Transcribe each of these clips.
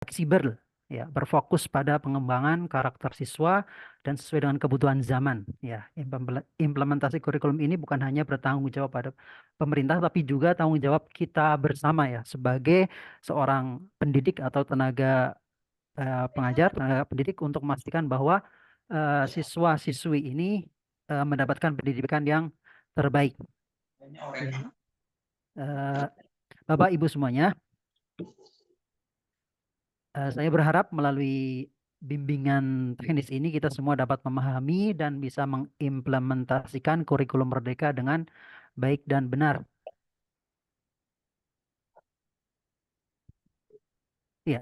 fleksibel, ya, berfokus pada pengembangan karakter siswa dan sesuai dengan kebutuhan zaman. Ya, implementasi kurikulum ini bukan hanya bertanggung jawab pada pemerintah, tapi juga tanggung jawab kita bersama ya sebagai seorang pendidik atau tenaga pengajar, tenaga pendidik untuk memastikan bahwa siswa-siswi ini mendapatkan pendidikan yang terbaik. Ya. Eh, Bapak Ibu semuanya, saya berharap melalui bimbingan teknis ini kita semua dapat memahami dan bisa mengimplementasikan kurikulum Merdeka dengan baik dan benar. Ya,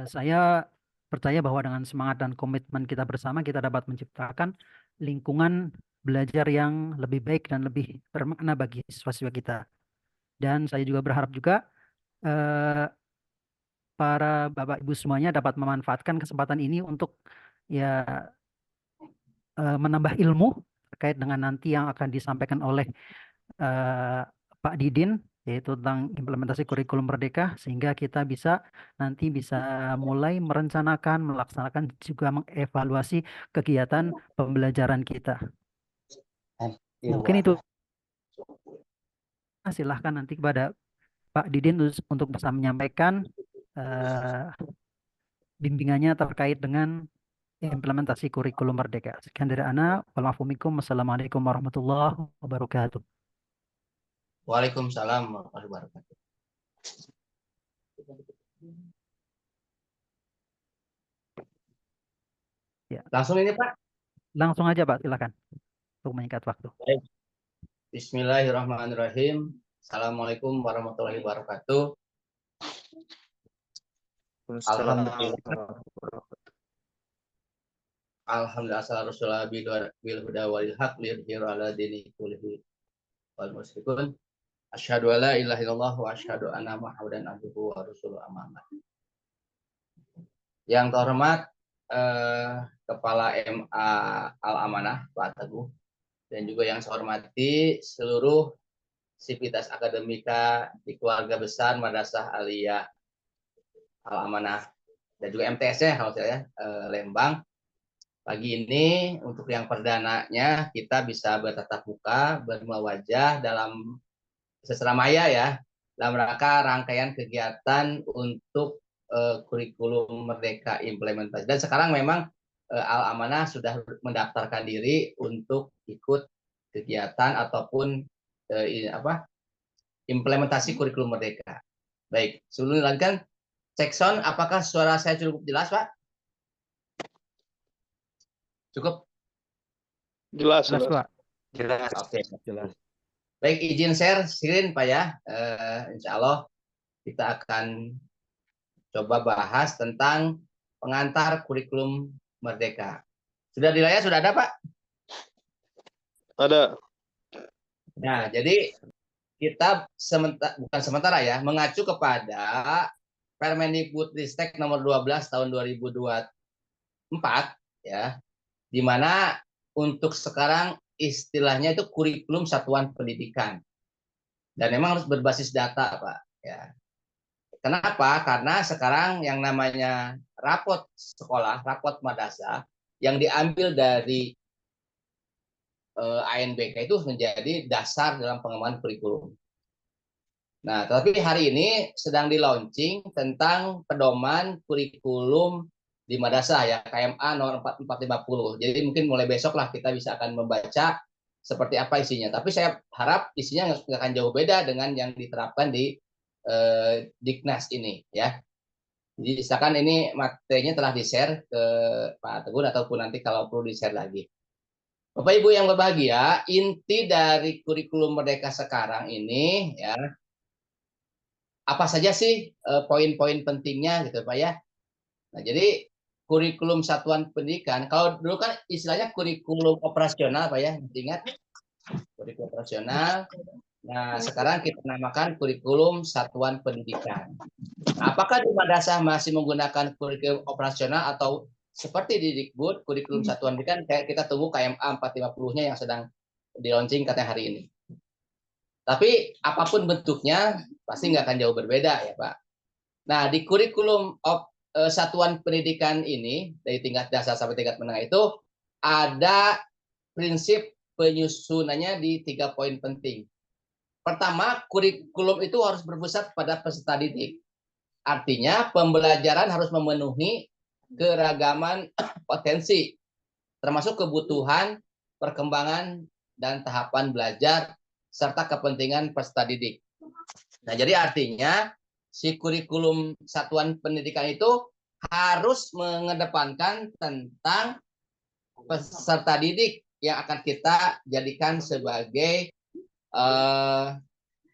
saya percaya bahwa dengan semangat dan komitmen kita bersama kita dapat menciptakan lingkungan belajar yang lebih baik dan lebih bermakna bagi siswa-siswa kita. Dan saya juga berharap juga eh, para Bapak Ibu semuanya dapat memanfaatkan kesempatan ini untuk ya menambah ilmu terkait dengan nanti yang akan disampaikan oleh eh, Pak Didin, yaitu tentang implementasi kurikulum Merdeka, sehingga kita nanti bisa mulai merencanakan, melaksanakan, juga mengevaluasi kegiatan pembelajaran kita. Mungkin itu, silahkan nanti kepada Pak Didin untuk bisa menyampaikan eh, bimbingannya terkait dengan implementasi kurikulum Merdeka. Sekian dari Ana. Wassalamualaikum warahmatullahi wabarakatuh. Waalaikumsalam warahmatullahi wabarakatuh. Ya, Langsung ini Pak. langsung aja Pak, silakan untuk menyingkat waktu. Baik. Bismillahirrahmanirrahim. Assalamualaikum warahmatullahi wabarakatuh. Alhamdulillah. Alhamdulillah sallallahu bil huda wal haq liyudhhiru ala dini kullihi wal musyrikun. Asyhadu alla ilaha illallah wa asyhadu anna Muhammadan abduhu wa rasuluhu amma ba'd. Yang terhormat Kepala MA Al Amanah Pak Teguh, dan juga yang saya hormati seluruh sivitas akademika di keluarga besar Madrasah Aliyah Al Amanah dan juga MTS-nya kalau saya Lembang. Pagi ini untuk yang perdananya kita bisa bertatap muka, bermula wajah dalam seseramaya ya, dalam rangka rangkaian kegiatan untuk kurikulum Merdeka implementasi. Dan sekarang memang Al Amanah sudah mendaftarkan diri untuk ikut kegiatan ataupun implementasi kurikulum Merdeka. Baik, sebelum dilanjutkan, cek sound, apakah suara saya cukup jelas, Pak? Cukup? Jelas, Jelas Pak. Jelas. Oke, jelas. Baik, izin share screen Pak ya. Insya Allah kita akan coba bahas tentang pengantar kurikulum Merdeka. Sudah di layar, sudah ada Pak? Ada. Nah, jadi kita bukan sementara ya, mengacu kepada Permendikbudristek nomor 12 tahun 2024 ya, di mana untuk sekarang istilahnya itu kurikulum satuan pendidikan. Dan memang harus berbasis data, Pak, ya. Kenapa? Karena sekarang yang namanya rapot sekolah, rapot madrasah yang diambil dari ANBK itu menjadi dasar dalam pengembangan kurikulum. Nah, tapi hari ini sedang di launching tentang pedoman kurikulum di madrasah ya, KMA nomor 4450. Jadi mungkin mulai besok lah kita bisa akan membaca seperti apa isinya. Tapi saya harap isinya nggak akan jauh beda dengan yang diterapkan di Diknas ini ya. Jadi misalkan ini materinya telah di-share ke Pak Tegun ataupun nanti kalau perlu di-share lagi. Bapak Ibu yang berbahagia, inti dari kurikulum Merdeka sekarang ini ya, apa saja sih poin-poin pentingnya gitu Pak ya. Nah, jadi kurikulum satuan pendidikan, kalau dulu kan istilahnya kurikulum operasional Pak ya, ingat kurikulum operasional. Nah, sekarang kita namakan kurikulum satuan pendidikan. Nah, apakah di madrasah masih menggunakan kurikulum operasional atau seperti di Dikbud, kurikulum satuan pendidikan, kayak kita tunggu KMA 450-nya yang sedang di launching katanya hari ini. Tapi apapun bentuknya pasti nggak akan jauh berbeda ya Pak. Nah di kurikulum satuan pendidikan ini dari tingkat dasar sampai tingkat menengah itu ada prinsip penyusunannya di 3 poin penting. Pertama, kurikulum itu harus berpusat pada peserta didik. Artinya pembelajaran harus memenuhi keragaman potensi, termasuk kebutuhan, perkembangan, dan tahapan belajar, serta kepentingan peserta didik. Nah, jadi artinya si kurikulum satuan pendidikan itu harus mengedepankan tentang peserta didik yang akan kita jadikan sebagai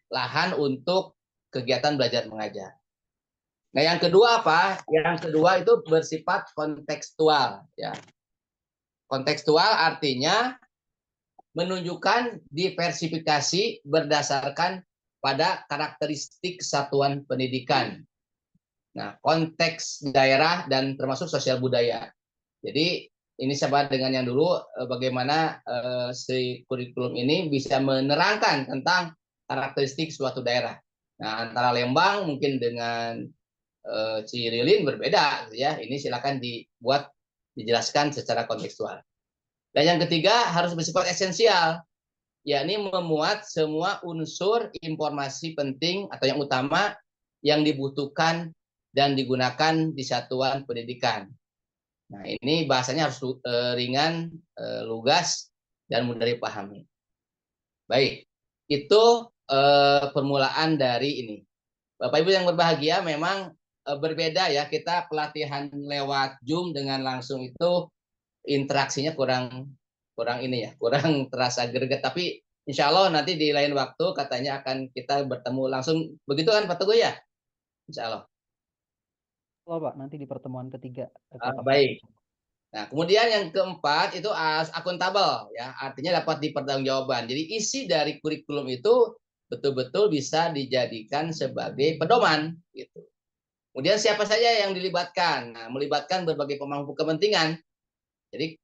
lahan untuk kegiatan belajar mengajar. Nah, yang kedua apa? Yang kedua itu bersifat kontekstual, ya. Kontekstual artinya menunjukkan diversifikasi berdasarkan pada karakteristik satuan pendidikan. Nah, konteks daerah dan termasuk sosial budaya. Jadi ini sama dengan yang dulu, bagaimana si kurikulum ini bisa menerangkan tentang karakteristik suatu daerah. Nah, antara Lembang mungkin dengan Cirilin berbeda, ya. Ini silakan dibuat, dijelaskan secara kontekstual. Dan yang ketiga harus bersifat esensial, yakni memuat semua unsur informasi penting atau yang utama yang dibutuhkan dan digunakan di satuan pendidikan. Nah, ini bahasanya harus ringan, lugas, dan mudah dipahami. Baik, itu permulaan dari ini. Bapak Ibu yang berbahagia, memang berbeda ya, kita pelatihan lewat Zoom dengan langsung itu interaksinya kurang ini ya, kurang terasa greget. Tapi insya Allah nanti di lain waktu katanya akan kita bertemu langsung. Begitu kan Pak Teguh ya? Insya Allah. Halo Pak, nanti di pertemuan ketiga. Baik. Nah, kemudian yang keempat itu akuntabel, ya, artinya dapat dipertanggungjawabkan. Jadi isi dari kurikulum itu betul-betul bisa dijadikan sebagai pedoman, gitu. Kemudian siapa saja yang dilibatkan? Nah, melibatkan berbagai pemangku kepentingan. Jadi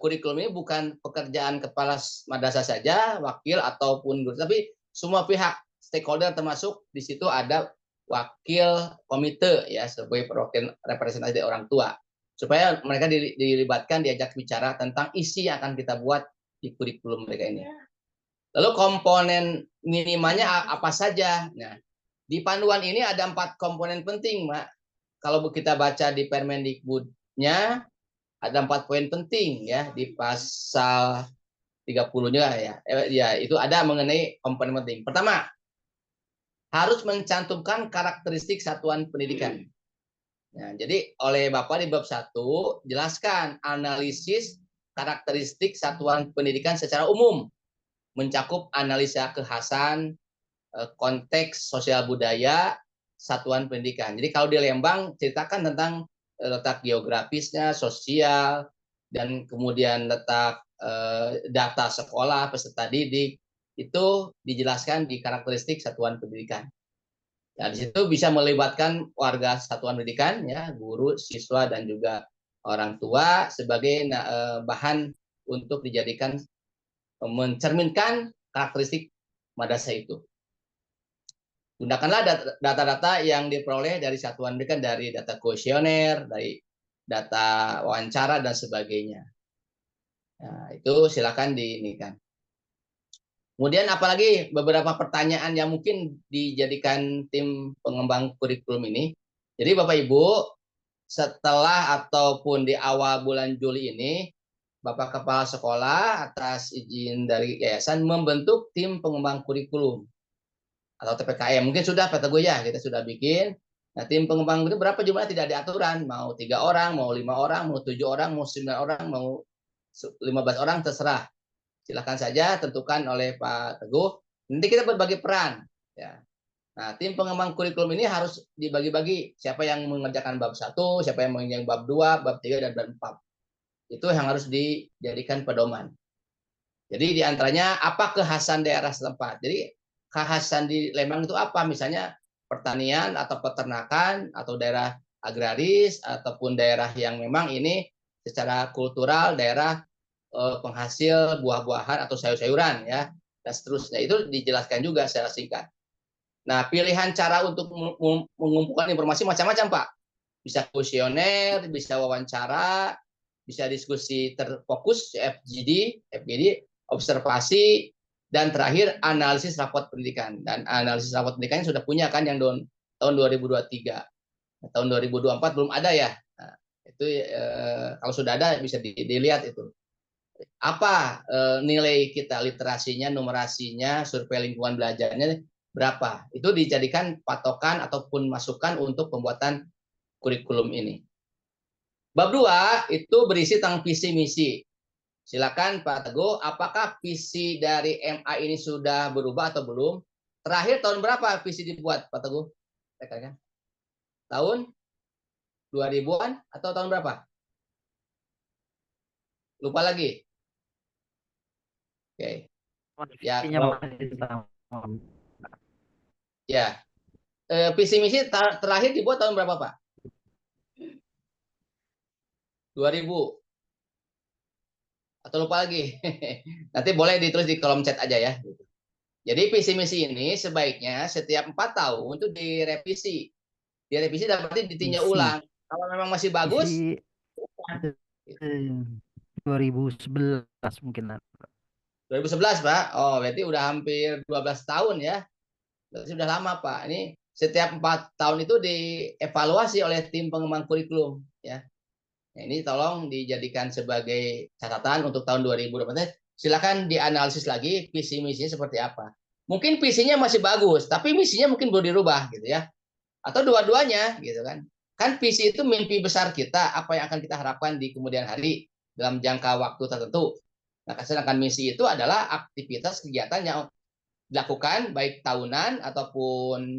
kurikulum ini bukan pekerjaan kepala madrasah saja, wakil ataupun guru, tapi semua pihak stakeholder, termasuk di situ ada wakil komite ya, sebagai perwakilan representasi dari orang tua, supaya mereka dilibatkan, diajak bicara tentang isi yang akan kita buat di kurikulum mereka ini. Lalu komponen minimanya apa saja? Nah, di panduan ini ada 4 komponen penting, Mbak. Kalau kita baca di Permendikbudnya ada 4 poin penting ya, di pasal 30-nya ya. Ya, itu ada mengenai komponen penting. Pertama, harus mencantumkan karakteristik satuan pendidikan. Nah, jadi oleh Bapak di bab 1 jelaskan analisis karakteristik satuan pendidikan secara umum, mencakup analisa kekhasan, konteks sosial budaya satuan pendidikan. Jadi kalau di Lembang ceritakan tentang letak geografisnya, sosial, dan kemudian letak data sekolah, peserta didik, itu dijelaskan di karakteristik satuan pendidikan. Nah, di situ bisa melibatkan warga satuan pendidikan, ya, guru, siswa, dan juga orang tua sebagai bahan untuk dijadikan mencerminkan karakteristik madrasah itu. Gunakanlah data-data yang diperoleh dari satuan pendidikan, dari data kuesioner, dari data wawancara, dan sebagainya. Nah, itu silakan diinikan. Kemudian apalagi beberapa pertanyaan yang mungkin dijadikan tim pengembang kurikulum ini. Jadi Bapak Ibu, setelah ataupun di awal bulan Juli ini, Bapak Kepala Sekolah atas izin dari yayasan membentuk tim pengembang kurikulum atau TPKM. Mungkin sudah Pak Teguh ya, kita sudah bikin. Nah, tim pengembang itu berapa jumlahnya tidak ada aturan, mau 3 orang, mau 5 orang, mau 7 orang, mau 9 orang, mau 15 orang, terserah. Silakan saja tentukan oleh Pak Teguh. Nanti kita berbagi peran, ya. Nah, tim pengembang kurikulum ini harus dibagi-bagi, siapa yang mengerjakan bab 1, siapa yang mengerjakan bab 2, bab 3, dan bab 4. Itu yang harus dijadikan pedoman. Jadi diantaranya apa kekhasan daerah setempat. Jadi kekhasan di Lembang itu apa? Misalnya pertanian atau peternakan atau daerah agraris ataupun daerah yang memang ini secara kultural daerah penghasil buah-buahan atau sayur-sayuran ya, dan seterusnya. Itu dijelaskan juga secara singkat. Nah, pilihan cara untuk mengumpulkan informasi macam-macam, Pak. bisa kuesioner, bisa wawancara, bisa diskusi terfokus, FGD, observasi, dan terakhir analisis rapot pendidikan. Dan analisis rapot pendidikan sudah punya kan yang tahun 2023. Tahun 2024 belum ada ya. Nah, itu kalau sudah ada bisa dilihat itu. Apa nilai kita literasinya, numerasinya, survei lingkungan belajarnya berapa? Itu dijadikan patokan ataupun masukan untuk pembuatan kurikulum ini. Bab 2 itu berisi tentang visi misi. Silakan Pak Teguh, apakah visi dari MA ini sudah berubah atau belum? Terakhir tahun berapa visi dibuat, Pak Teguh? Tahun 2000-an atau tahun berapa? Lupa lagi. Oke. Ya, kalau ya. Visi misi terakhir dibuat tahun berapa, Pak? 2000 atau lupa lagi. Nanti boleh ditulis di kolom chat aja ya. Jadi visi misi ini sebaiknya setiap 4 tahun itu direvisi. Direvisi dan berarti ditinjau ulang. Kalau memang masih bagus, Visi 2011 mungkin. 2011, Pak. Oh, berarti udah hampir 12 tahun ya. Berarti sudah lama, Pak. Ini setiap 4 tahun itu dievaluasi oleh tim pengembang kurikulum ya. Nah, ini tolong dijadikan sebagai catatan untuk tahun 2020. Silakan dianalisis lagi visi misinya seperti apa. Mungkin visinya masih bagus, tapi misinya mungkin perlu dirubah gitu ya. Atau dua-duanya gitu kan. Kan visi itu mimpi besar kita, apa yang akan kita harapkan di kemudian hari dalam jangka waktu tertentu. Nah, sedangkan misi itu adalah aktivitas kegiatan yang dilakukan baik tahunan ataupun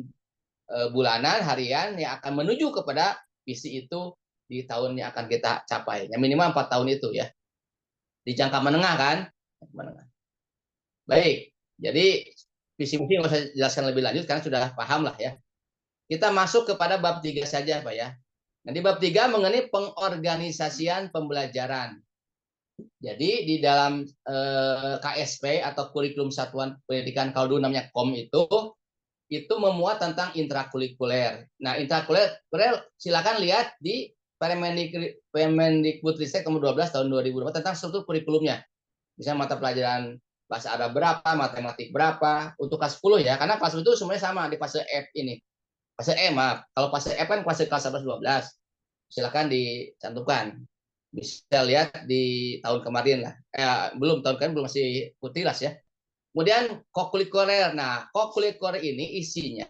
bulanan, harian yang akan menuju kepada visi itu di tahun yang akan kita capai. Yang minimal 4 tahun itu ya. Di jangka menengah kan? Menengah. Baik, jadi visi misi nggak usah jelaskan lebih lanjut karena sudah paham lah ya. Kita masuk kepada bab 3 saja Pak ya. Nanti bab 3 mengenai pengorganisasian pembelajaran. Jadi di dalam KSP atau kurikulum satuan pendidikan kalau dulu namanya KOM itu memuat tentang intrakurikuler. Nah, intrakurikuler silakan lihat di Permendikbudristek nomor 12 tahun 2020 tentang struktur kurikulumnya. Misalnya mata pelajaran bahasa Arab berapa, matematik berapa, untuk kelas 10 ya, karena kelas 10 itu semuanya sama di fase F ini. Fase E, maaf. Kalau fase F kan fase kelas 11 12. Silakan dicantumkan. Bisa lihat di tahun kemarin lah. Belum tahun kemarin belum masih putilas ya. Kemudian kokurikuler. Nah, kokurikuler ini isinya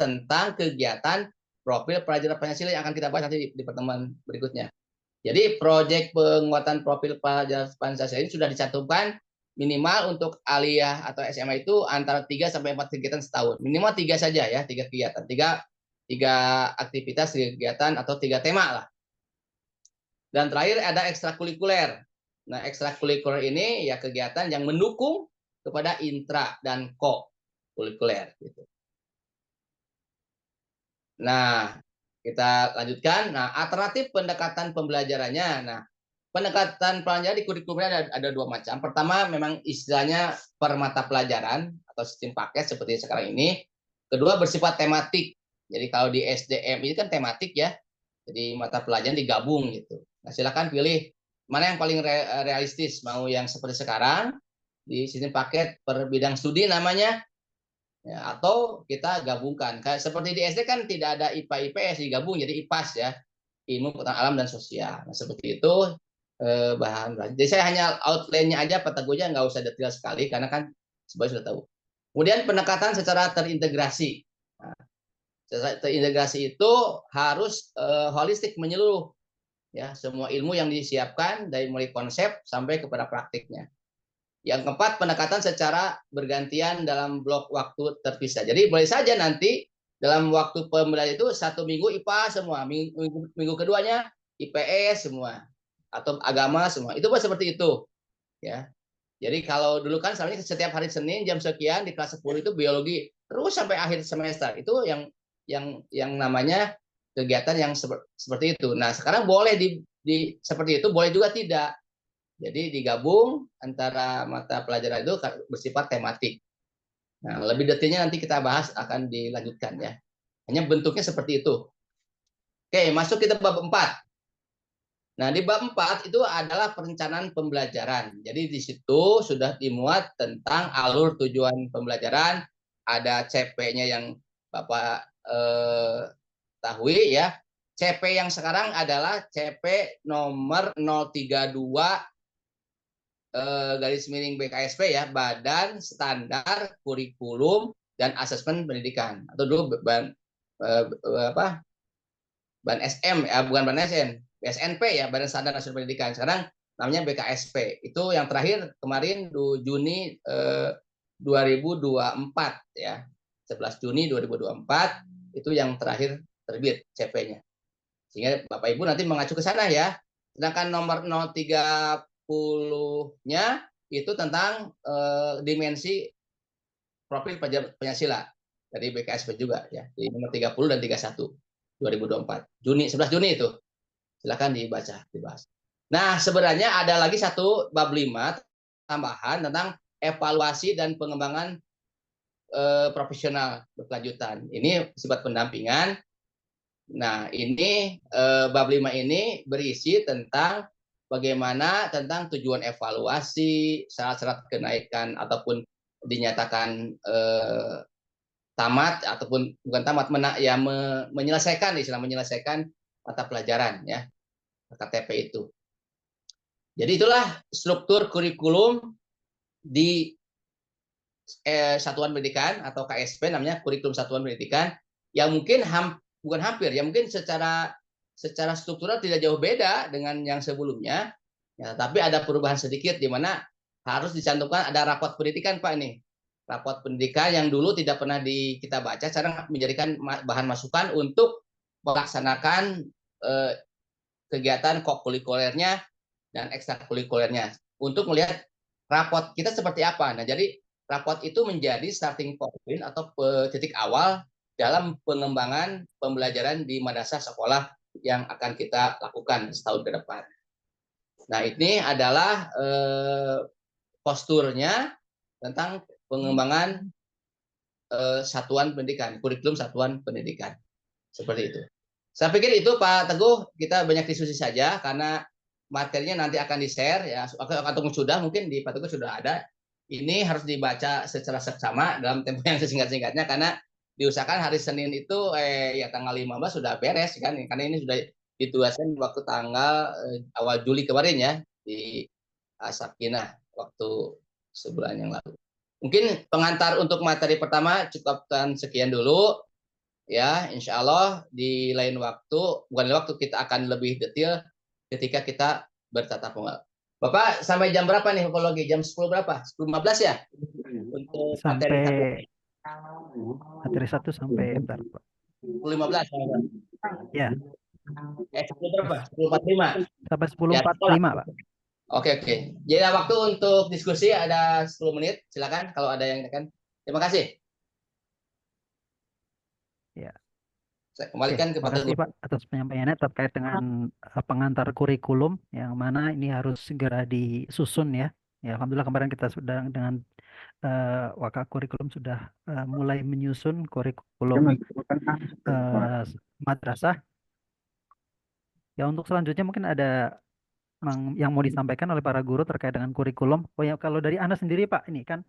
tentang kegiatan profil pelajaran Pancasila yang akan kita bahas nanti di pertemuan berikutnya. Jadi proyek penguatan profil pelajaran Pancasila ini sudah dicantumkan minimal untuk aliyah atau SMA itu antara 3 sampai 4 kegiatan setahun. Minimal 3 saja ya, 3 kegiatan. 3 aktivitas, kegiatan atau 3 tema lah. Dan terakhir ada ekstrakurikuler. Nah, ekstrakurikuler ini ya kegiatan yang mendukung kepada intra dan ko-kurikuler. Gitu. Nah, kita lanjutkan. Nah, alternatif pendekatan pembelajarannya. Nah, pendekatan pelajaran di kurikulumnya ada 2 macam. Pertama, memang istilahnya per mata pelajaran atau sistem paket seperti sekarang ini. Kedua, bersifat tematik. Jadi kalau di SDM ini kan tematik ya. Jadi mata pelajaran digabung gitu. Nah, silakan pilih mana yang paling realistis. Mau yang seperti sekarang di sistem paket per bidang studi namanya, ya, atau kita gabungkan. Kayak seperti di SD kan tidak ada IPA IPS digabung jadi IPAS ya, ilmu pengetahuan alam dan sosial. Nah, seperti itu bahan. Jadi saya hanya outline-nya aja, peteguhnya nggak usah detail sekali karena kan sebenarnya sudah tahu. Kemudian pendekatan secara terintegrasi. Nah, terintegrasi itu harus holistik menyeluruh ya, semua ilmu yang disiapkan dari mulai konsep sampai kepada praktiknya. Yang keempat, pendekatan secara bergantian dalam blok waktu terpisah. Jadi boleh saja nanti dalam waktu pembelajaran itu 1 minggu IPA semua, minggu keduanya IPS semua, atau agama semua. Itu seperti itu, ya. Jadi kalau dulu kan misalnya setiap hari Senin jam sekian di kelas 10 itu biologi terus sampai akhir semester. Itu yang namanya kegiatan yang seperti itu. Nah, sekarang boleh seperti itu, boleh juga tidak. Jadi digabung antara mata pelajaran itu bersifat tematik. Nah, lebih detailnya nanti kita bahas akan dilanjutkan ya. Hanya bentuknya seperti itu. Oke, masuk kita bab 4. Nah, di bab 4 itu adalah perencanaan pembelajaran. Jadi di situ sudah dimuat tentang alur tujuan pembelajaran, ada CP-nya yang Bapak tahui ya. CP yang sekarang adalah CP nomor 032 garis miring BKSP ya, Badan Standar Kurikulum dan Asesmen Pendidikan, atau dulu apa, ban SM ya, bukan ban SN, SNP ya, Badan Standar Nasional Pendidikan. Sekarang namanya BKSP. Itu yang terakhir kemarin Juni 2024 ya. 11 Juni 2024 itu yang terakhir terbit CP-nya. Sehingga Bapak Ibu nanti mengacu ke sana ya. Sedangkan nomor 030-nya itu tentang dimensi profil Pancasila dari BKSP juga ya. Di nomor 30 dan 31 2024. Juni 11 Juni itu. Silakan dibaca, dibahas. Nah, sebenarnya ada lagi satu bab 5 tambahan tentang evaluasi dan pengembangan profesional berkelanjutan. Ini sifat pendampingan. Nah, ini bab 5 ini berisi tentang bagaimana tentang tujuan evaluasi, syarat-syarat kenaikan ataupun dinyatakan tamat ataupun bukan tamat, ya menyelesaikan, istilah menyelesaikan mata pelajaran ya, KTP itu. Jadi itulah struktur kurikulum di Satuan Pendidikan atau KSP, namanya Kurikulum Satuan Pendidikan, yang mungkin bukan hampir ya, mungkin secara struktural tidak jauh beda dengan yang sebelumnya ya, tapi ada perubahan sedikit di mana harus dicantumkan ada rapot pendidikan Pak. Ini rapot pendidikan yang dulu tidak pernah kita baca, sekarang menjadikan bahan masukan untuk melaksanakan kegiatan kokurikulernya dan ekstrakurikulernya untuk melihat rapot kita seperti apa. Nah, jadi rapot itu menjadi starting point atau titik awal dalam pengembangan pembelajaran di madrasah sekolah yang akan kita lakukan setahun ke depan. Nah, ini adalah posturnya tentang pengembangan satuan pendidikan, kurikulum satuan pendidikan. Seperti itu. Saya pikir itu Pak Teguh, kita banyak diskusi saja karena materinya nanti akan di-share ya, atau sudah mungkin di Pak Teguh sudah ada. Ini harus dibaca secara seksama dalam tempo yang sesingkat-singkatnya karena diusahakan hari Senin itu ya tanggal 15 sudah beres kan, karena ini sudah ditugaskan waktu tanggal awal Juli kemarin ya di Sakinah waktu sebulan yang lalu. Mungkin pengantar untuk materi pertama cukupkan sekian dulu. Ya, insya Allah di lain waktu, bukan lain waktu, kita akan lebih detail ketika kita bertatap muka. Bapak, sampai jam berapa nih Bapak? Jam 10 berapa? 10.15 ya? Untuk materi satu. Materi 1 sampai berapa? 10.15. Ya. 10 berapa? 10.45. Sampai 10.45, Pak. Oke. Jadi waktu untuk diskusi ada 10 menit. Silakan kalau ada yang akan. Terima kasih. Ya. Saya kembalikan ke Terima kasih Pak atas penyampaiannya terkait dengan pengantar kurikulum yang mana ini harus segera disusun ya. Ya, alhamdulillah kemarin kita sudah dengan Wakak Kurikulum sudah mulai menyusun kurikulum madrasah. Ya, untuk selanjutnya mungkin ada yang mau disampaikan oleh para guru terkait dengan kurikulum. Oh ya, kalau dari Ana sendiri Pak, ini kan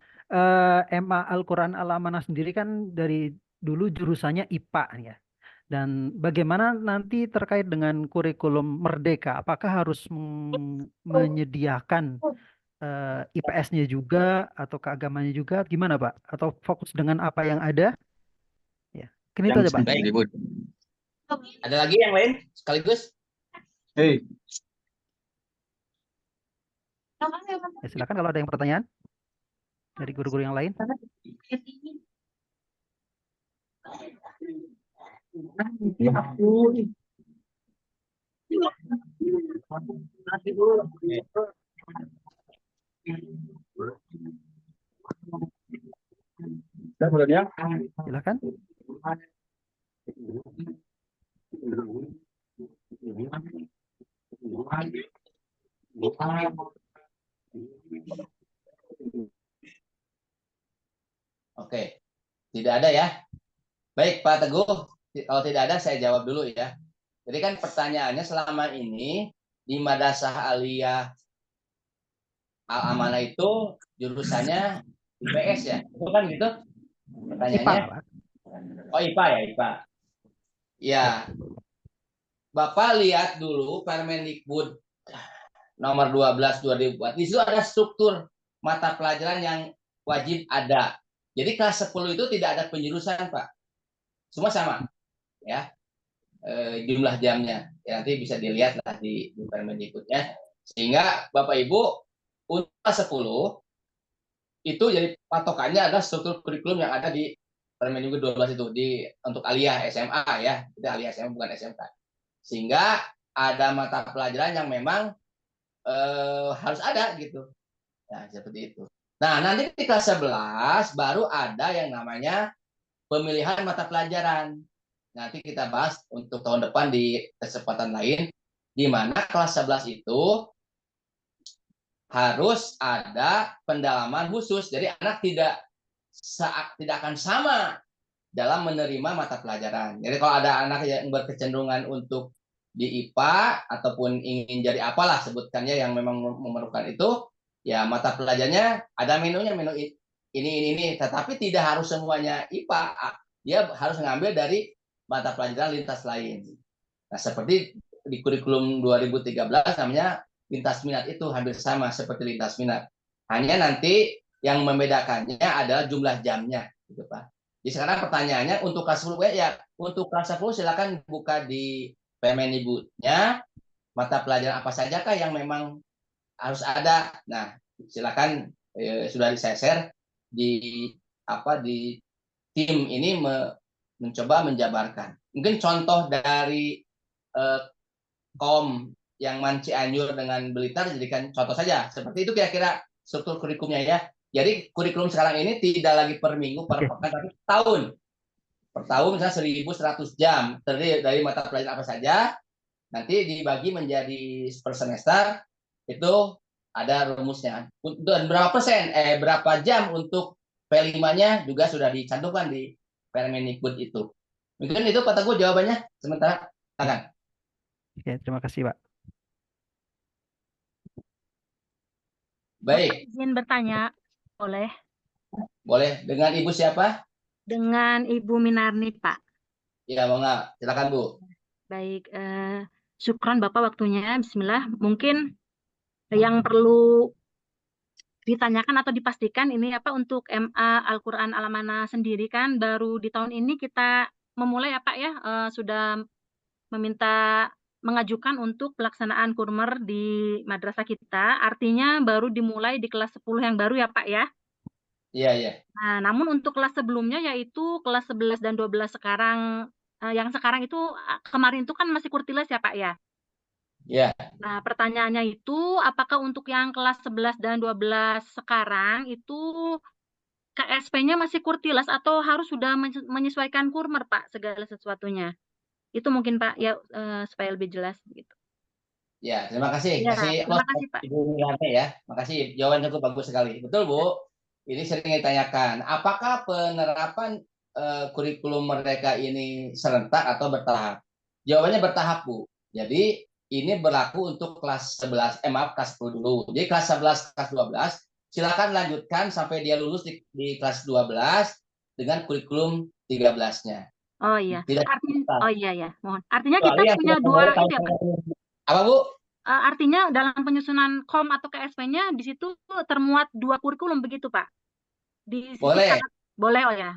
MA Al-Quran Al-Amanah sendiri kan dari dulu jurusannya IPA ya. Dan bagaimana nanti terkait dengan kurikulum Merdeka? Apakah harus menyediakan IPS-nya juga atau keagamannya juga? Gimana Pak? Atau fokus dengan apa yang ada? Ya, mungkin itu aja Pak. Ada lagi yang lain sekaligus? Ya, silakan kalau ada yang pertanyaan dari guru-guru yang lain. Silakan. Oke, tidak ada ya. Baik Pak Teguh, kalau tidak ada saya jawab dulu ya. Jadi kan pertanyaannya selama ini di Madrasah Aliyah Al-Amanah itu jurusannya IPS ya? Itu kan gitu IPA, pertanyaannya. Pak. Oh IPA ya, IPA. Ya, Bapak lihat dulu Permendikbud nomor 12 2004. Di situ ada struktur mata pelajaran yang wajib ada. Jadi kelas 10 itu tidak ada penjurusan, Pak. Semua sama, ya. Jumlah jamnya. Ya, nanti bisa dilihat lah di Permendikbudnya. Sehingga Bapak Ibu untuk kelas 10 itu jadi patokannya adalah struktur kurikulum yang ada di Permendikbud 12 itu untuk aliyah SMA ya. Itu aliyah SMA bukan SMK. Sehingga ada mata pelajaran yang memang harus ada gitu. Nah, seperti itu. Nah, nanti di kelas 11 baru ada yang namanya pemilihan mata pelajaran. Nanti kita bahas untuk tahun depan di kesempatan lain, di mana kelas 11 itu harus ada pendalaman khusus. Jadi anak tidak akan sama dalam menerima mata pelajaran. Jadi kalau ada anak yang berkecenderungan untuk di IPA ataupun ingin jadi apalah sebutkannya yang memang memerlukan itu, ya mata pelajarannya ada menunya, menu ini, tetapi tidak harus semuanya IPA. Dia harus ngambil dari mata pelajaran lintas lain. Nah, seperti di kurikulum 2013 namanya lintas minat itu hampir sama seperti lintas minat. Hanya nanti yang membedakannya adalah jumlah jamnya, gitu Pak. Jadi sekarang pertanyaannya untuk kelas 10 ya, untuk kelas 10 silakan buka di Permendikbudnya mata pelajaran apa saja kah yang memang harus ada. Nah, silakan sudah saya share di di tim ini mencoba menjabarkan. Mungkin contoh dari kaum yang Cianjur dengan Blitar jadikan contoh saja. Seperti itu kira-kira struktur kurikulumnya ya. Jadi kurikulum sekarang ini tidak lagi per minggu, per pekan, tapi per tahun. Per tahun misalnya 1.100 jam. Terdiri dari mata pelajaran apa saja, nanti dibagi menjadi per semester, itu ada rumusnya. Dan berapa jam untuk P5-nya juga sudah dicantumkan di Permendikbud itu. Mungkin itu Pak Teguh jawabannya. Sementara, silakan. Oke, terima kasih, Pak. Baik. Bapak izin bertanya, boleh? Boleh. Dengan Ibu siapa? Dengan Ibu Minarni, Pak. Ya, Bangga. Silakan, Bu. Baik, syukran Bapak waktunya. Bismillah. Mungkin yang perlu ditanyakan atau dipastikan ini apa untuk MA Al-Quran Al-Amanah sendiri kan baru di tahun ini kita memulai ya Pak ya, sudah meminta mengajukan untuk pelaksanaan kurmer di madrasah kita. Artinya baru dimulai di kelas 10 yang baru ya Pak ya. Iya, iya. Nah, namun untuk kelas sebelumnya yaitu kelas 11 dan 12 sekarang, yang sekarang itu kemarin itu kan masih kurtiles ya Pak ya. Iya. Nah, pertanyaannya itu apakah untuk yang kelas 11 dan 12 sekarang itu KSP-nya masih kurtiles atau harus sudah menyesuaikan kurmer Pak segala sesuatunya? Itu mungkin Pak ya, supaya lebih jelas gitu. Ya, terima kasih. Ya, Kasih terima kasih Pak. Ibu Milarni ya. Makasih. Jawaban cukup bagus sekali. Betul, Bu. Ini sering ditanyakan, apakah penerapan kurikulum mereka ini serentak atau bertahap? Jawabannya bertahap, Bu. Jadi, ini berlaku untuk kelas 11, kelas 10 dulu. Jadi kelas 11, kelas 12, silakan lanjutkan sampai dia lulus di kelas 12 dengan kurikulum 13-nya. Oh iya. Tidak Oh iya ya, mohon. Artinya kita kecuali yang punya sudah dua tahun itu ya, Pak. apa, Bu? Artinya dalam penyusunan KOM atau KSP-nya di situ termuat dua kurikulum begitu, Pak? Di sisi Boleh. boleh oh ya.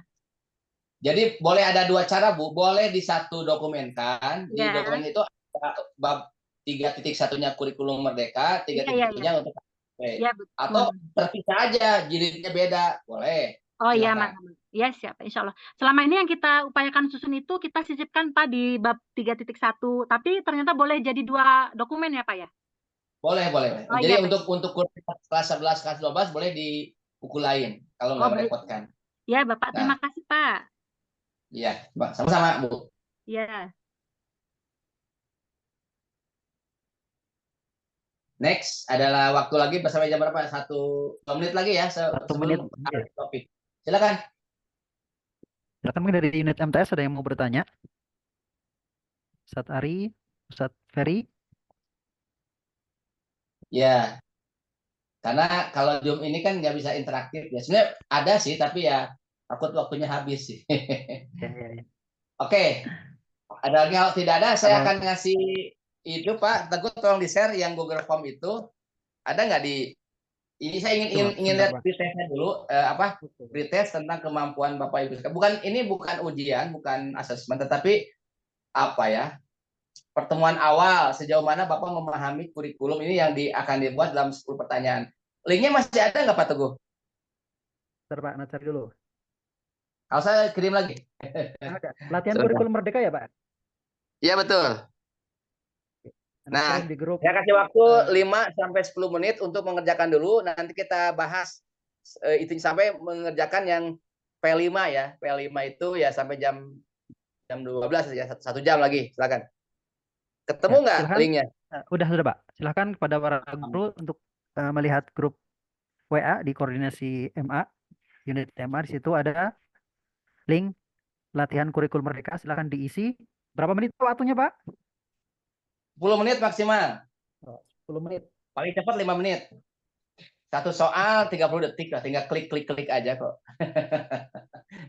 Jadi boleh ada dua cara, Bu. Boleh di satu dokumen kan. Di Ya. dokumen itu ada bab 3.1-nya kurikulum Merdeka, 3.1-nya untuk KTP. Ya, atau terpisah aja, jilidnya beda. Boleh. Oh iya, Silakan. Mas. Ya, siap. Insya Allah. Selama ini yang kita upayakan susun itu kita sisipkan, Pak, di bab 3.1. Tapi ternyata boleh jadi dua dokumen ya, Pak ya? Boleh, boleh. Oh, Jadi iya, untuk kelas 11, kelas 12 boleh di buku lain. Kalau nggak merepotkan. Ya, Bapak. Nah. Terima kasih, Pak. Iya, sama-sama, Bu. Iya. Next adalah waktu lagi sampai jam berapa? 2 menit lagi ya. 1 menit. Topik. Silakan. Silakan mungkin dari unit MTS ada yang mau bertanya? Saat Ari. Ustadz Ferry? Ya, karena kalau Zoom ini kan nggak bisa interaktif ya. Sebenarnya ada sih, tapi ya takut waktunya habis sih. Ya, ya, ya. Oke, ada lagi kalau tidak ada, saya Kalau akan ngasih itu Pak Teguh, tolong di share yang Google Form itu. Ada nggak di ini saya ingin ingin, coba ingin sebentar lihat Pak. pretestnya dulu apa pretest tentang kemampuan Bapak Ibu. Bukan ini bukan ujian, bukan asesmen, tetapi apa ya? Pertemuan awal sejauh mana Bapak memahami kurikulum ini yang akan dibuat dalam 10 pertanyaan. Linknya masih ada nggak Pak Teguh? Bentar Pak, nah, cari dulu. Kalau saya kirim lagi. Ada. Latihan Sebentar. kurikulum merdeka ya Pak? Iya betul. Anda Nah, kirim di grup. saya kasih waktu 5 sampai 10 menit untuk mengerjakan dulu. Nanti kita bahas itu sampai mengerjakan yang P5 ya. P5 itu ya sampai jam 12 ya, 1 jam lagi. Silakan. Ketemu Ya, nggak silahkan. linknya? Udah sudah Pak. Silahkan kepada para guru untuk melihat grup WA di koordinasi MA, unit MA. Di situ ada link latihan kurikulum merdeka. Silahkan diisi. Berapa menit Pak, waktunya Pak? 10 menit maksimal. 10 menit. Paling cepat 5 menit. Satu soal 30 detik lah. Tinggal klik aja kok.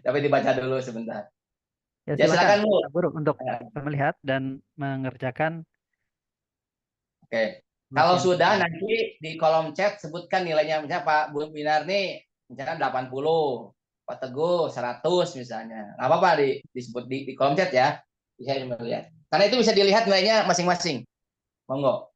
Tapi dibaca dulu sebentar. Ya, Ya silakan silakan Bu. Pak Guru untuk Ya, melihat dan mengerjakan oke. Kalau latihan sudah kurikulum. nanti di kolom chat sebutkan nilainya. Misalnya Pak Bu Binar nih misalnya 80, Pak Teguh 100 misalnya. Nggak apa-apa disebut di kolom chat ya. Bisa melihat. Karena itu bisa dilihat nilainya masing-masing. Monggo.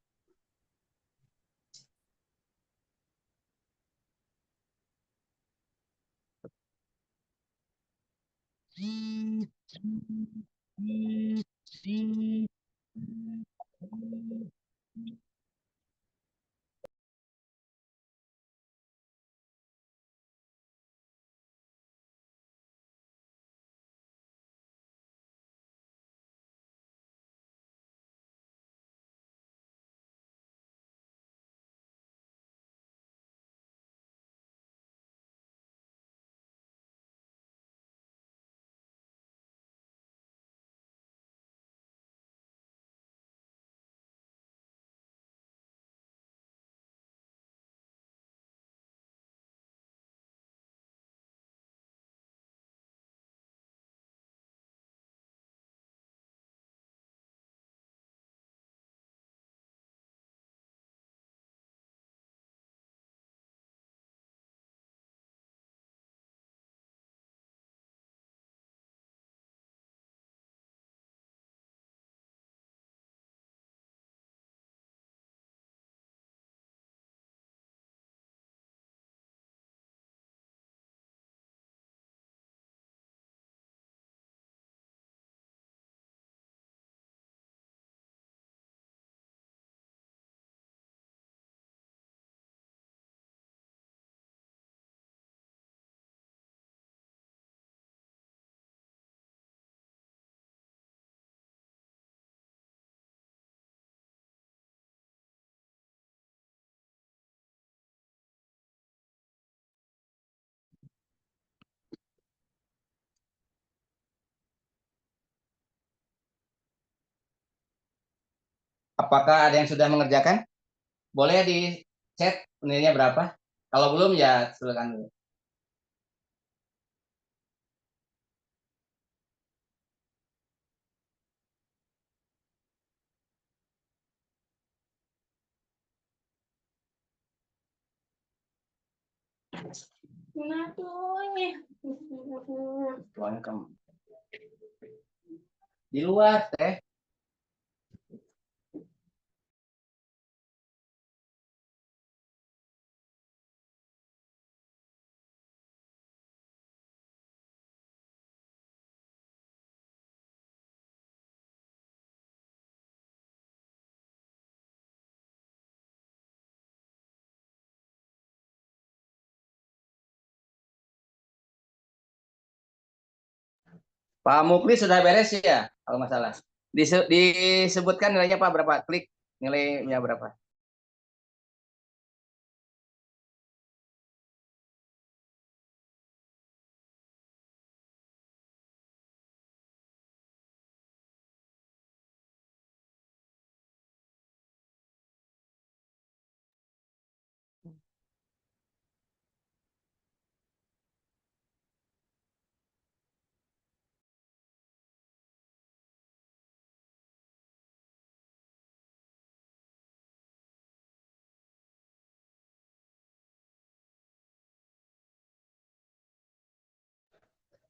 Apakah ada yang sudah mengerjakan? Boleh di chat nilainya berapa? Kalau belum ya silakan dulu. Soalnya kamu di luar teh. Pak Mukli sudah beres ya kalau masalah. Disebutkan nilainya Pak berapa? Klik nilainya berapa?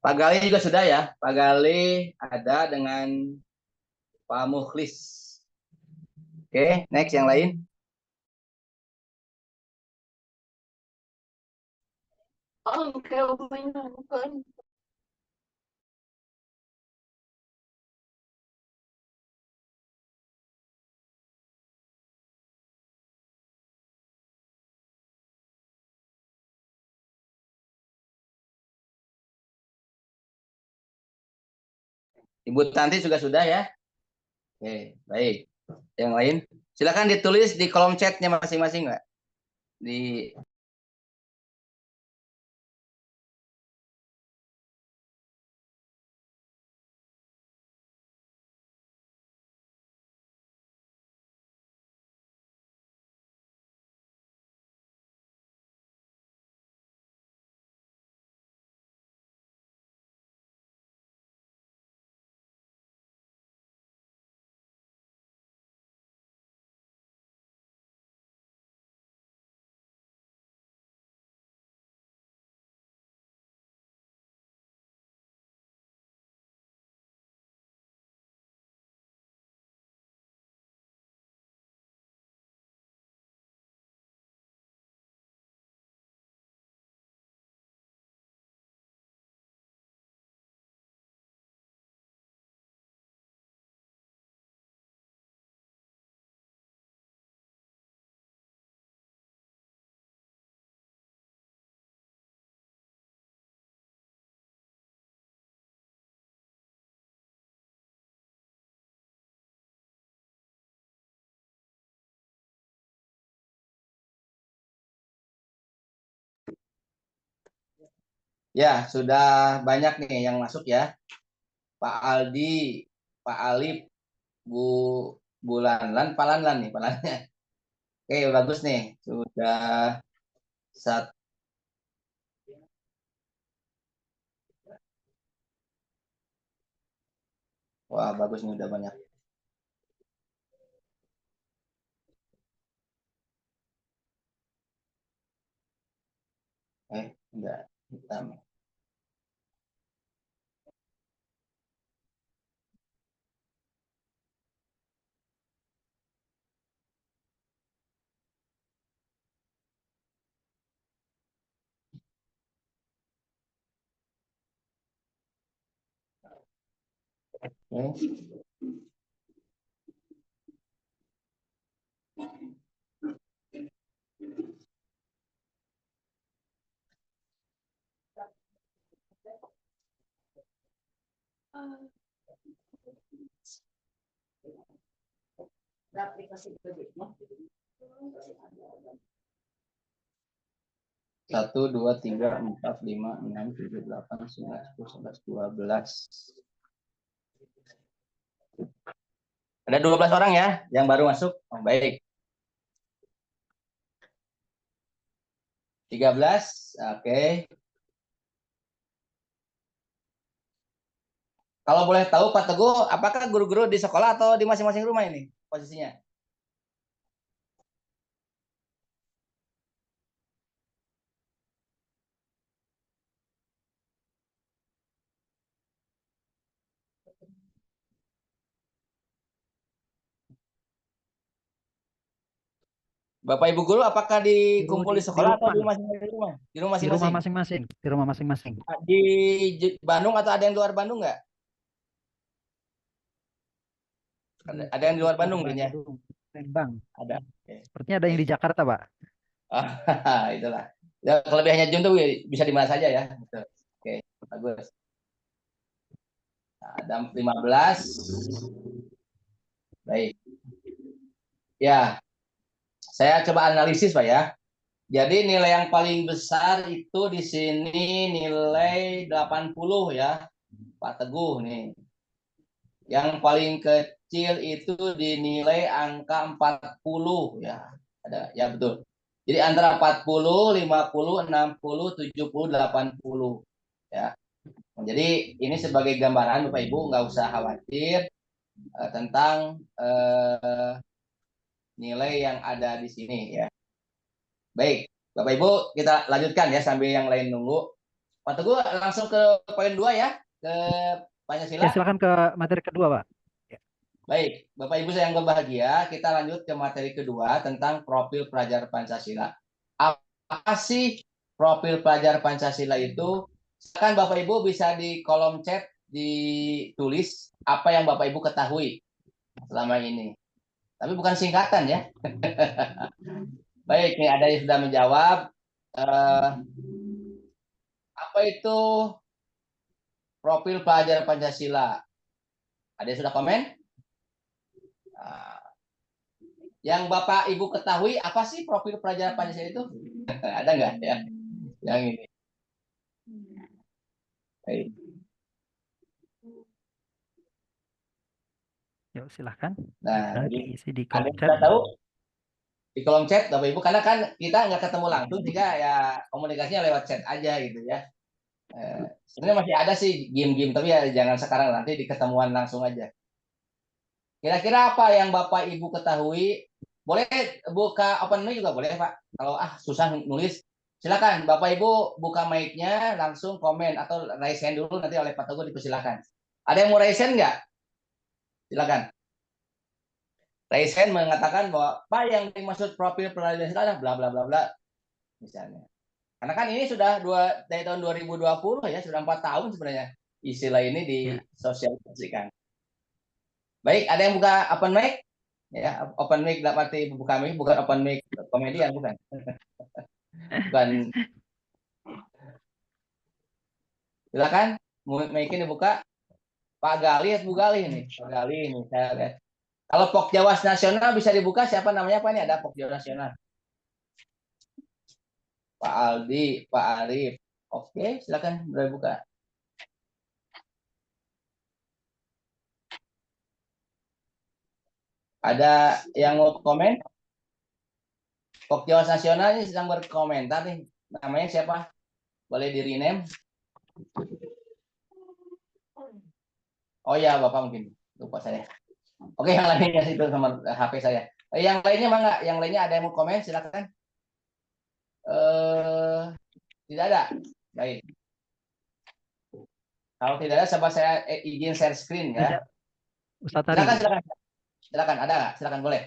Pak Gali juga sudah ya. Pak Gali ada dengan Pak Mukhlis. Oke, next yang lain. Ibu Tanti juga sudah ya. Oke, baik. Yang lain, silakan ditulis di kolom chatnya masing-masing, Mbak. Di ya, sudah banyak nih yang masuk ya. Pak Aldi, Pak Alif, Bu Bulanlan, Palanlan nih, Palannya. Oke, bagus nih. Sudah satu. Wah, bagus nih udah banyak. Enggak, hitam. Oke. Satu, dua, tiga, empat, lima, enam, tujuh, delapan, sembilan, sepuluh, 11, 12. Ada 12 orang ya yang baru masuk. Oh, baik. 13, oke. Kalau boleh tahu Pak Teguh, apakah guru-guru di sekolah atau di masing-masing rumah ini posisinya? Bapak Ibu guru apakah dikumpul di sekolah atau di masing-masing rumah? Di rumah Di rumah masing-masing. masing-masing. Di rumah masing-masing. Di Bandung atau ada yang luar Bandung nggak? Ada yang di luar Bandung ya? Lembang. Ada. Oke. Sepertinya ada yang di Jakarta, Pak. Itulah. Ya, kelebihannya Jun tuh bisa di mana saja ya. Betul. Oke, bagus. Nah, ada 15. Baik. Ya, saya coba analisis Pak ya. Jadi nilai yang paling besar itu di sini nilai 80 ya, Pak Teguh nih. Yang paling kecil itu dinilai angka 40 ya. Ada ya betul. Jadi antara 40, 50, 60, 70, 80 ya. Jadi ini sebagai gambaran Bapak Ibu nggak usah khawatir tentang nilai yang ada di sini ya. Baik, Bapak Ibu kita lanjutkan ya sambil yang lain nunggu. Pak Teguh langsung ke poin 2 ya, ke Pancasila. Ya, silakan ke materi kedua, Pak. Ya. Baik, Bapak Ibu yang berbahagia, kita lanjut ke materi kedua tentang profil pelajar Pancasila. Apa sih profil pelajar Pancasila itu? Silakan Bapak Ibu bisa di kolom chat ditulis apa yang Bapak Ibu ketahui selama ini. Tapi bukan singkatan ya. Baik, nih ada yang sudah menjawab. Apa itu profil pelajar Pancasila? Ada yang sudah komen? Nah, yang Bapak Ibu ketahui apa sih profil pelajar Pancasila itu? Ada nggak ya? Yang ini. Baik. Yuk, silahkan. Nah, Bisa jadi diisi di ada kolom yang chat. sudah tahu di kolom chat Bapak Ibu, karena kan kita nggak ketemu langsung, jika ya komunikasinya lewat chat aja gitu ya. Sebenarnya masih ada sih game-game, tapi ya jangan sekarang, nanti di ketemuan langsung aja. Kira-kira apa yang Bapak Ibu ketahui? Boleh buka open mic juga boleh Pak. Kalau susah nulis, silakan Bapak Ibu buka mic-nya, langsung komen atau raise hand dulu, nanti oleh Pak Teguh dipersilakan. Ada yang mau raise hand nggak? Silakan. Raise hand mengatakan bahwa Pak yang dimaksud profil pelajar adalah bla bla bla bla misalnya. Karena kan ini sudah dari tahun 2020 ya, sudah 4 tahun sebenarnya istilah ini Ya. disosialisasikan. Baik, ada yang buka open mic? Ya, open mic dalam arti buka mic, bukan open mic komedian, bukan. Bukan. Silakan, mic-nya dibuka. Pak Gali, Bu Gali nih. Pak Gali ini saya lihat. Kalau Pok Jawas Nasional bisa dibuka, siapa namanya Pak? Ini ada Pok Jawas Nasional. Pak Aldi, Pak Arif. Oke, silakan boleh buka. Ada yang mau komen? Pok Jawas Nasional ini sedang berkomentar nih. Namanya siapa? Boleh di rename? Oh ya, Bapak mungkin lupa saya. Oke, yang lainnya itu nomor HP saya. Yang lainnya mangga, yang lainnya ada yang mau komen, silakan. Tidak ada. Baik. Kalau tidak ada, coba saya izin share screen ya. Ada Ustadz Ari. Silakan. Ada nggak? Silakan boleh.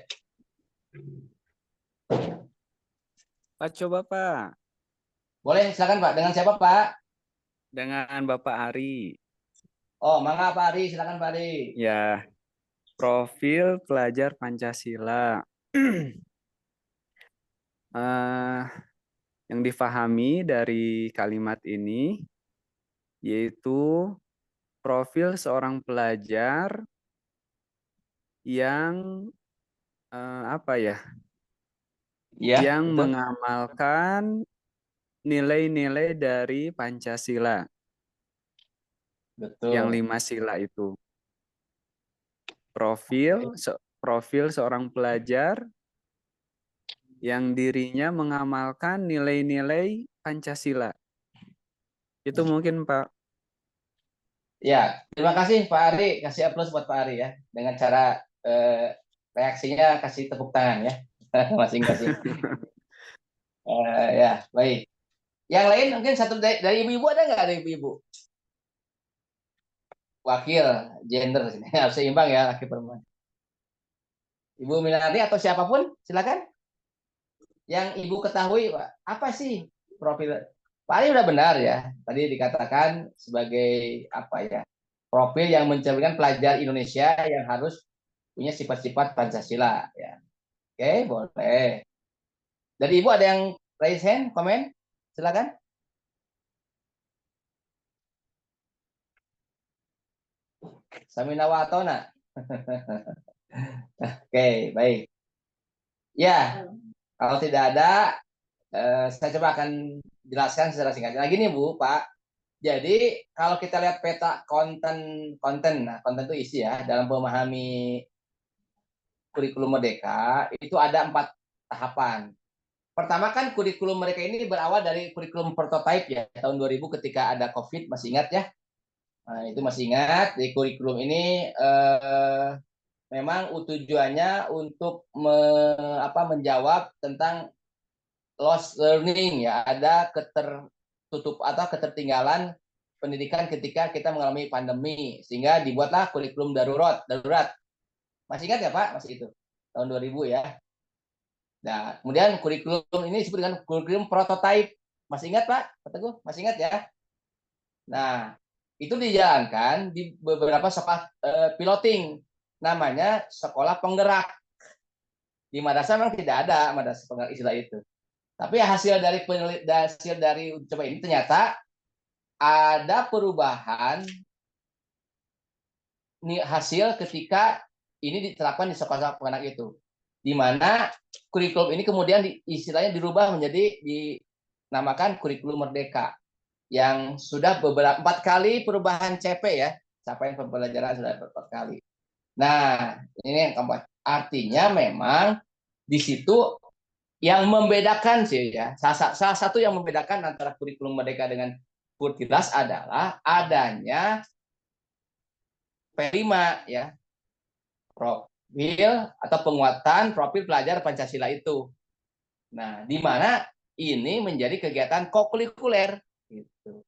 Pak, coba Pak. Boleh, silakan Pak. Dengan siapa Pak? Dengan Bapak Ari. Oh, mangga Pak Ari, silakan Pak Ari. Ya, profil pelajar Pancasila. Yang difahami dari kalimat ini yaitu profil seorang pelajar yang yang betul. mengamalkan nilai-nilai dari Pancasila. Betul. Yang 5 sila itu. Profil seorang pelajar yang dirinya mengamalkan nilai-nilai Pancasila. Itu mungkin Pak. Ya, terima kasih Pak Ari. Kasih aplaus buat Pak Ari ya. Dengan cara reaksinya kasih tepuk tangan ya. Masing-masing. Ya, baik. Yang lain mungkin satu dari ibu-ibu, ada nggak dari ibu-ibu? Wakil gender harus seimbang ya, laki perempuan. Ibu Minardi atau siapapun, silakan. Yang ibu ketahui, Pak, apa sih profil? Pak Ali udah benar ya. Tadi dikatakan sebagai apa ya? Profil yang mencerminkan pelajar Indonesia yang harus punya sifat-sifat Pancasila ya. Oke, boleh. Dari ibu ada yang raise hand, komen? Silakan. Samina Watona. Oke, baik. Ya, kalau tidak ada, saya coba akan jelaskan secara singkat. Nah, gini Bu, Pak. Jadi kalau kita lihat peta konten, nah konten itu isi ya, dalam memahami kurikulum Merdeka itu ada 4 tahapan. Pertama kan kurikulum mereka ini berawal dari kurikulum prototype ya, tahun 2000 ketika ada COVID, masih ingat ya? Nah, itu masih ingat. Di kurikulum ini memang tujuannya untuk menjawab tentang lost learning ya, ada ketutup atau ketertinggalan pendidikan ketika kita mengalami pandemi, sehingga dibuatlah kurikulum darurat. Masih ingat ya Pak? Masih itu tahun 2000 ya. Nah, kemudian kurikulum ini disebut dengan kurikulum prototype. Masih ingat Pak? Pak Teguh, masih ingat ya? Nah, itu dijalankan di beberapa sekolah piloting, namanya sekolah penggerak. Di madrasah memang tidak ada madrasah penggerak istilah itu. Tapi hasil dari coba ini ternyata ada perubahan hasil ketika ini diterapkan di sekolah penggerak itu, di mana kurikulum ini kemudian istilahnya dirubah menjadi dinamakan kurikulum merdeka, yang sudah 4 kali perubahan CP ya, capaian pembelajaran sudah 4 kali. Nah, ini yang keempat. Artinya memang di situ yang membedakan sih ya, salah satu yang membedakan antara kurikulum merdeka dengan Kurtilas adalah adanya P5 ya, profil atau penguatan profil pelajar Pancasila itu. Nah, di mana ini menjadi kegiatan kokurikuler gitu.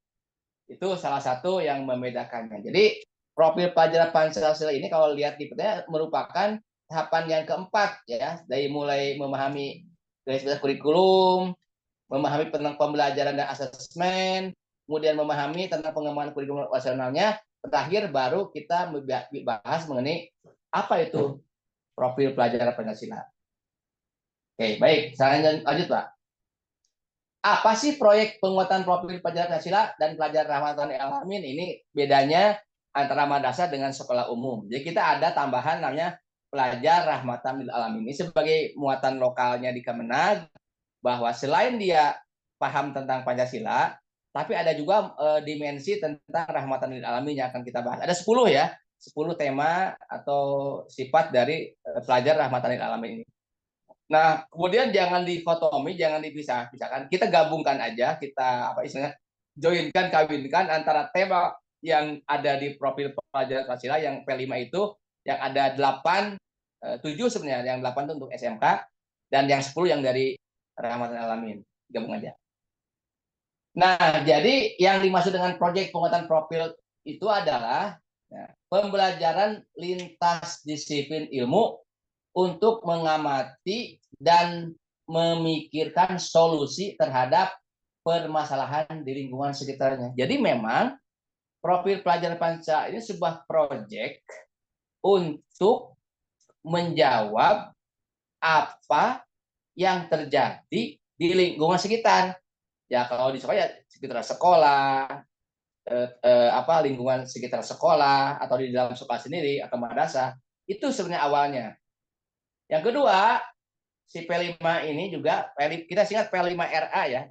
Itu salah satu yang membedakannya. Jadi profil pelajar Pancasila ini kalau lihat di petanya merupakan tahapan yang keempat ya, dari mulai memahami garis besar kurikulum, memahami tentang pembelajaran dan asesmen, kemudian memahami tentang pengembangan kurikulum nasionalnya, terakhir baru kita bahas mengenai apa itu profil pelajar Pancasila. Oke, baik, saya lanjut Pak. Apa sih proyek penguatan profil pelajar Pancasila dan pelajar rahmatan lil alamin? Ini bedanya antara madrasah dengan sekolah umum. Jadi kita ada tambahan namanya pelajar rahmatan lil alamin. Ini sebagai muatan lokalnya di Kemenag, bahwa selain dia paham tentang Pancasila, tapi ada juga dimensi tentang rahmatan lil alamin yang akan kita bahas. Ada 10 ya, 10 tema atau sifat dari pelajar rahmatan lil alamin ini. Nah, kemudian jangan dikotomi, jangan dipisah-pisahkan. Kita gabungkan aja, kita apa istilahnya, kawinkan antara tema yang ada di profil pelajar Pancasila yang P5 itu, yang ada 7 sebenarnya, yang 8 itu untuk SMK, dan yang 10 yang dari rahmatan alamin. Gabung aja. Nah, jadi yang dimaksud dengan proyek penguatan profil itu adalah pembelajaran lintas disiplin ilmu untuk mengamati dan memikirkan solusi terhadap permasalahan di lingkungan sekitarnya. Jadi memang profil pelajar Pancasila ini sebuah proyek untuk menjawab apa yang terjadi di lingkungan sekitar. Ya kalau di sekolah ya sekitar sekolah, lingkungan sekitar sekolah atau di dalam sekolah sendiri atau madrasah, itu sebenarnya awalnya. Yang kedua, si P5 ini juga, kita ingat P5RA ya,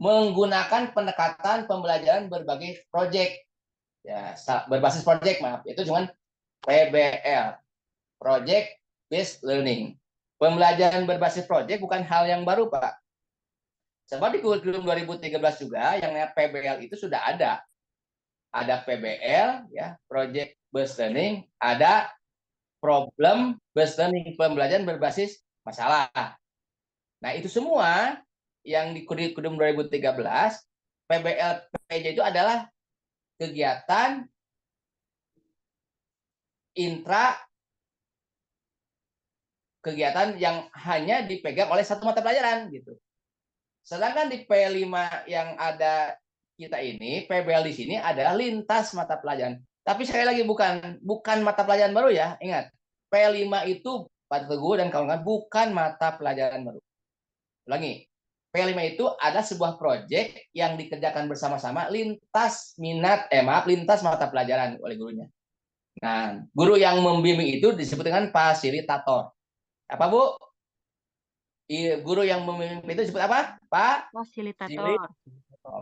menggunakan pendekatan pembelajaran berbagai proyek. Ya, berbasis proyek, maaf. Itu cuma PBL, Project Based Learning. Pembelajaran berbasis proyek bukan hal yang baru, Pak. Sebab di kurikulum 2013 juga, yang namanya PBL itu sudah ada. Ada PBL, ya, Project Based Learning, ada problem based learning, pembelajaran berbasis masalah. Nah, itu semua yang di kurikulum 2013, PBL PJ itu adalah kegiatan kegiatan yang hanya dipegang oleh satu mata pelajaran gitu. Sedangkan di P5 yang ada kita ini, PBL di sini adalah lintas mata pelajaran. Tapi sekali lagi bukan mata pelajaran baru ya. Ingat, P5 itu Pak Teguh dan kawan-kawan bukan mata pelajaran baru. Ulangi, P5 itu ada sebuah proyek yang dikerjakan bersama-sama lintas lintas mata pelajaran oleh gurunya. Nah, guru yang membimbing itu disebut dengan fasilitator. Apa Bu? Guru yang membimbing itu disebut apa? Pak? Fasilitator.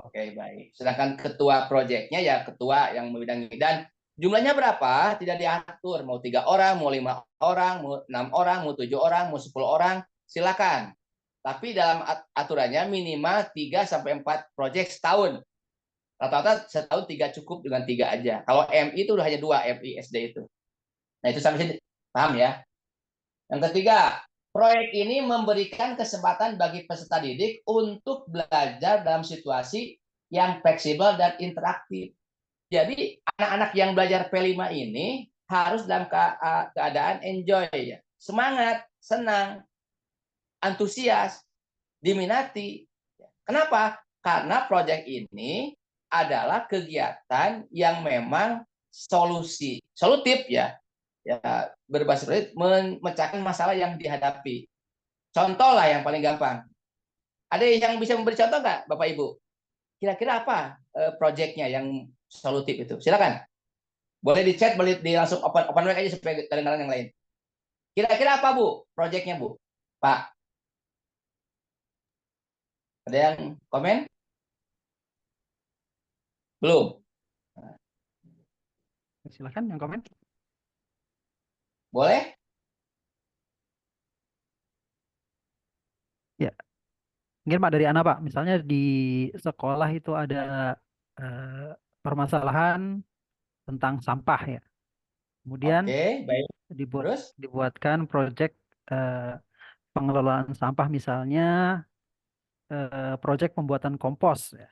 Oke, baik. Sedangkan ketua proyeknya ya ketua yang membidangi. Dan jumlahnya berapa? Tidak diatur. Mau 3 orang, mau 5 orang, mau 6 orang, mau 7 orang, mau 10 orang, silakan. Tapi dalam aturannya minimal 3-4 proyek setahun. Rata-rata setahun 3 cukup, dengan 3 aja. Kalau MI itu udah hanya 2, MI SD itu. Nah, itu sampai sini paham ya. Yang ketiga, proyek ini memberikan kesempatan bagi peserta didik untuk belajar dalam situasi yang fleksibel dan interaktif. Jadi anak-anak yang belajar P5 ini harus dalam keadaan enjoy ya. Semangat, senang, antusias, diminati. Kenapa? Karena proyek ini adalah kegiatan yang memang solutif ya. Ya, berbasis memecahkan masalah yang dihadapi. Contoh lah yang paling gampang. Ada yang bisa memberi contoh nggak, Bapak Ibu? Kira-kira apa proyeknya yang solutif itu? Silakan. Boleh di chat, boleh di langsung open mic aja supaya kedengaran yang lain. Kira-kira apa, Bu? Proyeknya, Bu? Pak. Ada yang komen? Belum? Silakan yang komen. Boleh? Ya, mungkin Pak dari Ana Pak, misalnya di sekolah itu ada permasalahan tentang sampah ya. Kemudian Oke, baik. Terus? dibuatkan proyek pengelolaan sampah, misalnya proyek pembuatan kompos ya,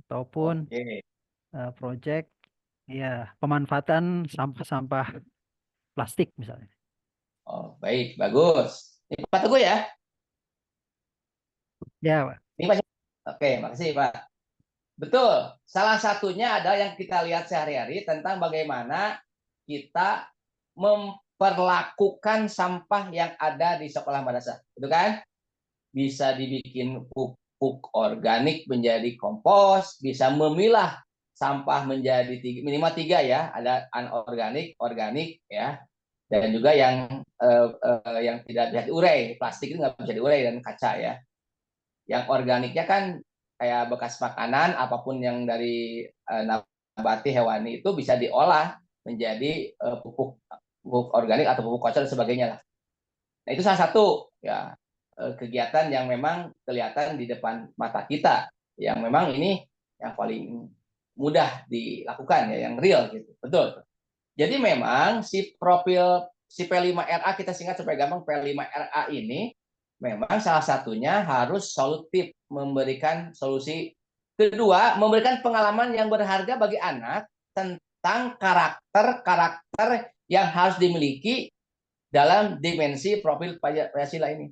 ataupun Oke. proyek ya pemanfaatan sampah-sampah plastik misalnya. Oh, baik, bagus. Ini Pak Teguh ya? Ya, Pak. Ini Pak. Oke, makasih Pak. Betul. Salah satunya adalah yang kita lihat sehari-hari tentang bagaimana kita memperlakukan sampah yang ada di sekolah madrasah. Itu kan? Bisa dibikin pupuk organik menjadi kompos, bisa memilah sampah menjadi minimal 3 ya, ada anorganik, organik ya, dan juga yang tidak bisa diurai, plastik itu nggak bisa diurai dan kaca ya. Yang organiknya kan kayak bekas makanan, apapun yang dari nabati hewani itu bisa diolah menjadi pupuk organik atau pupuk kotor dan sebagainya lah. Nah itu salah satu ya kegiatan yang memang kelihatan di depan mata kita, yang memang ini yang paling mudah dilakukan ya, yang real gitu, betul. Jadi memang si P5RA, kita singkat supaya gampang, P5RA ini memang salah satunya harus solutif, memberikan solusi. Kedua, memberikan pengalaman yang berharga bagi anak tentang karakter yang harus dimiliki dalam dimensi profil Pancasila ini.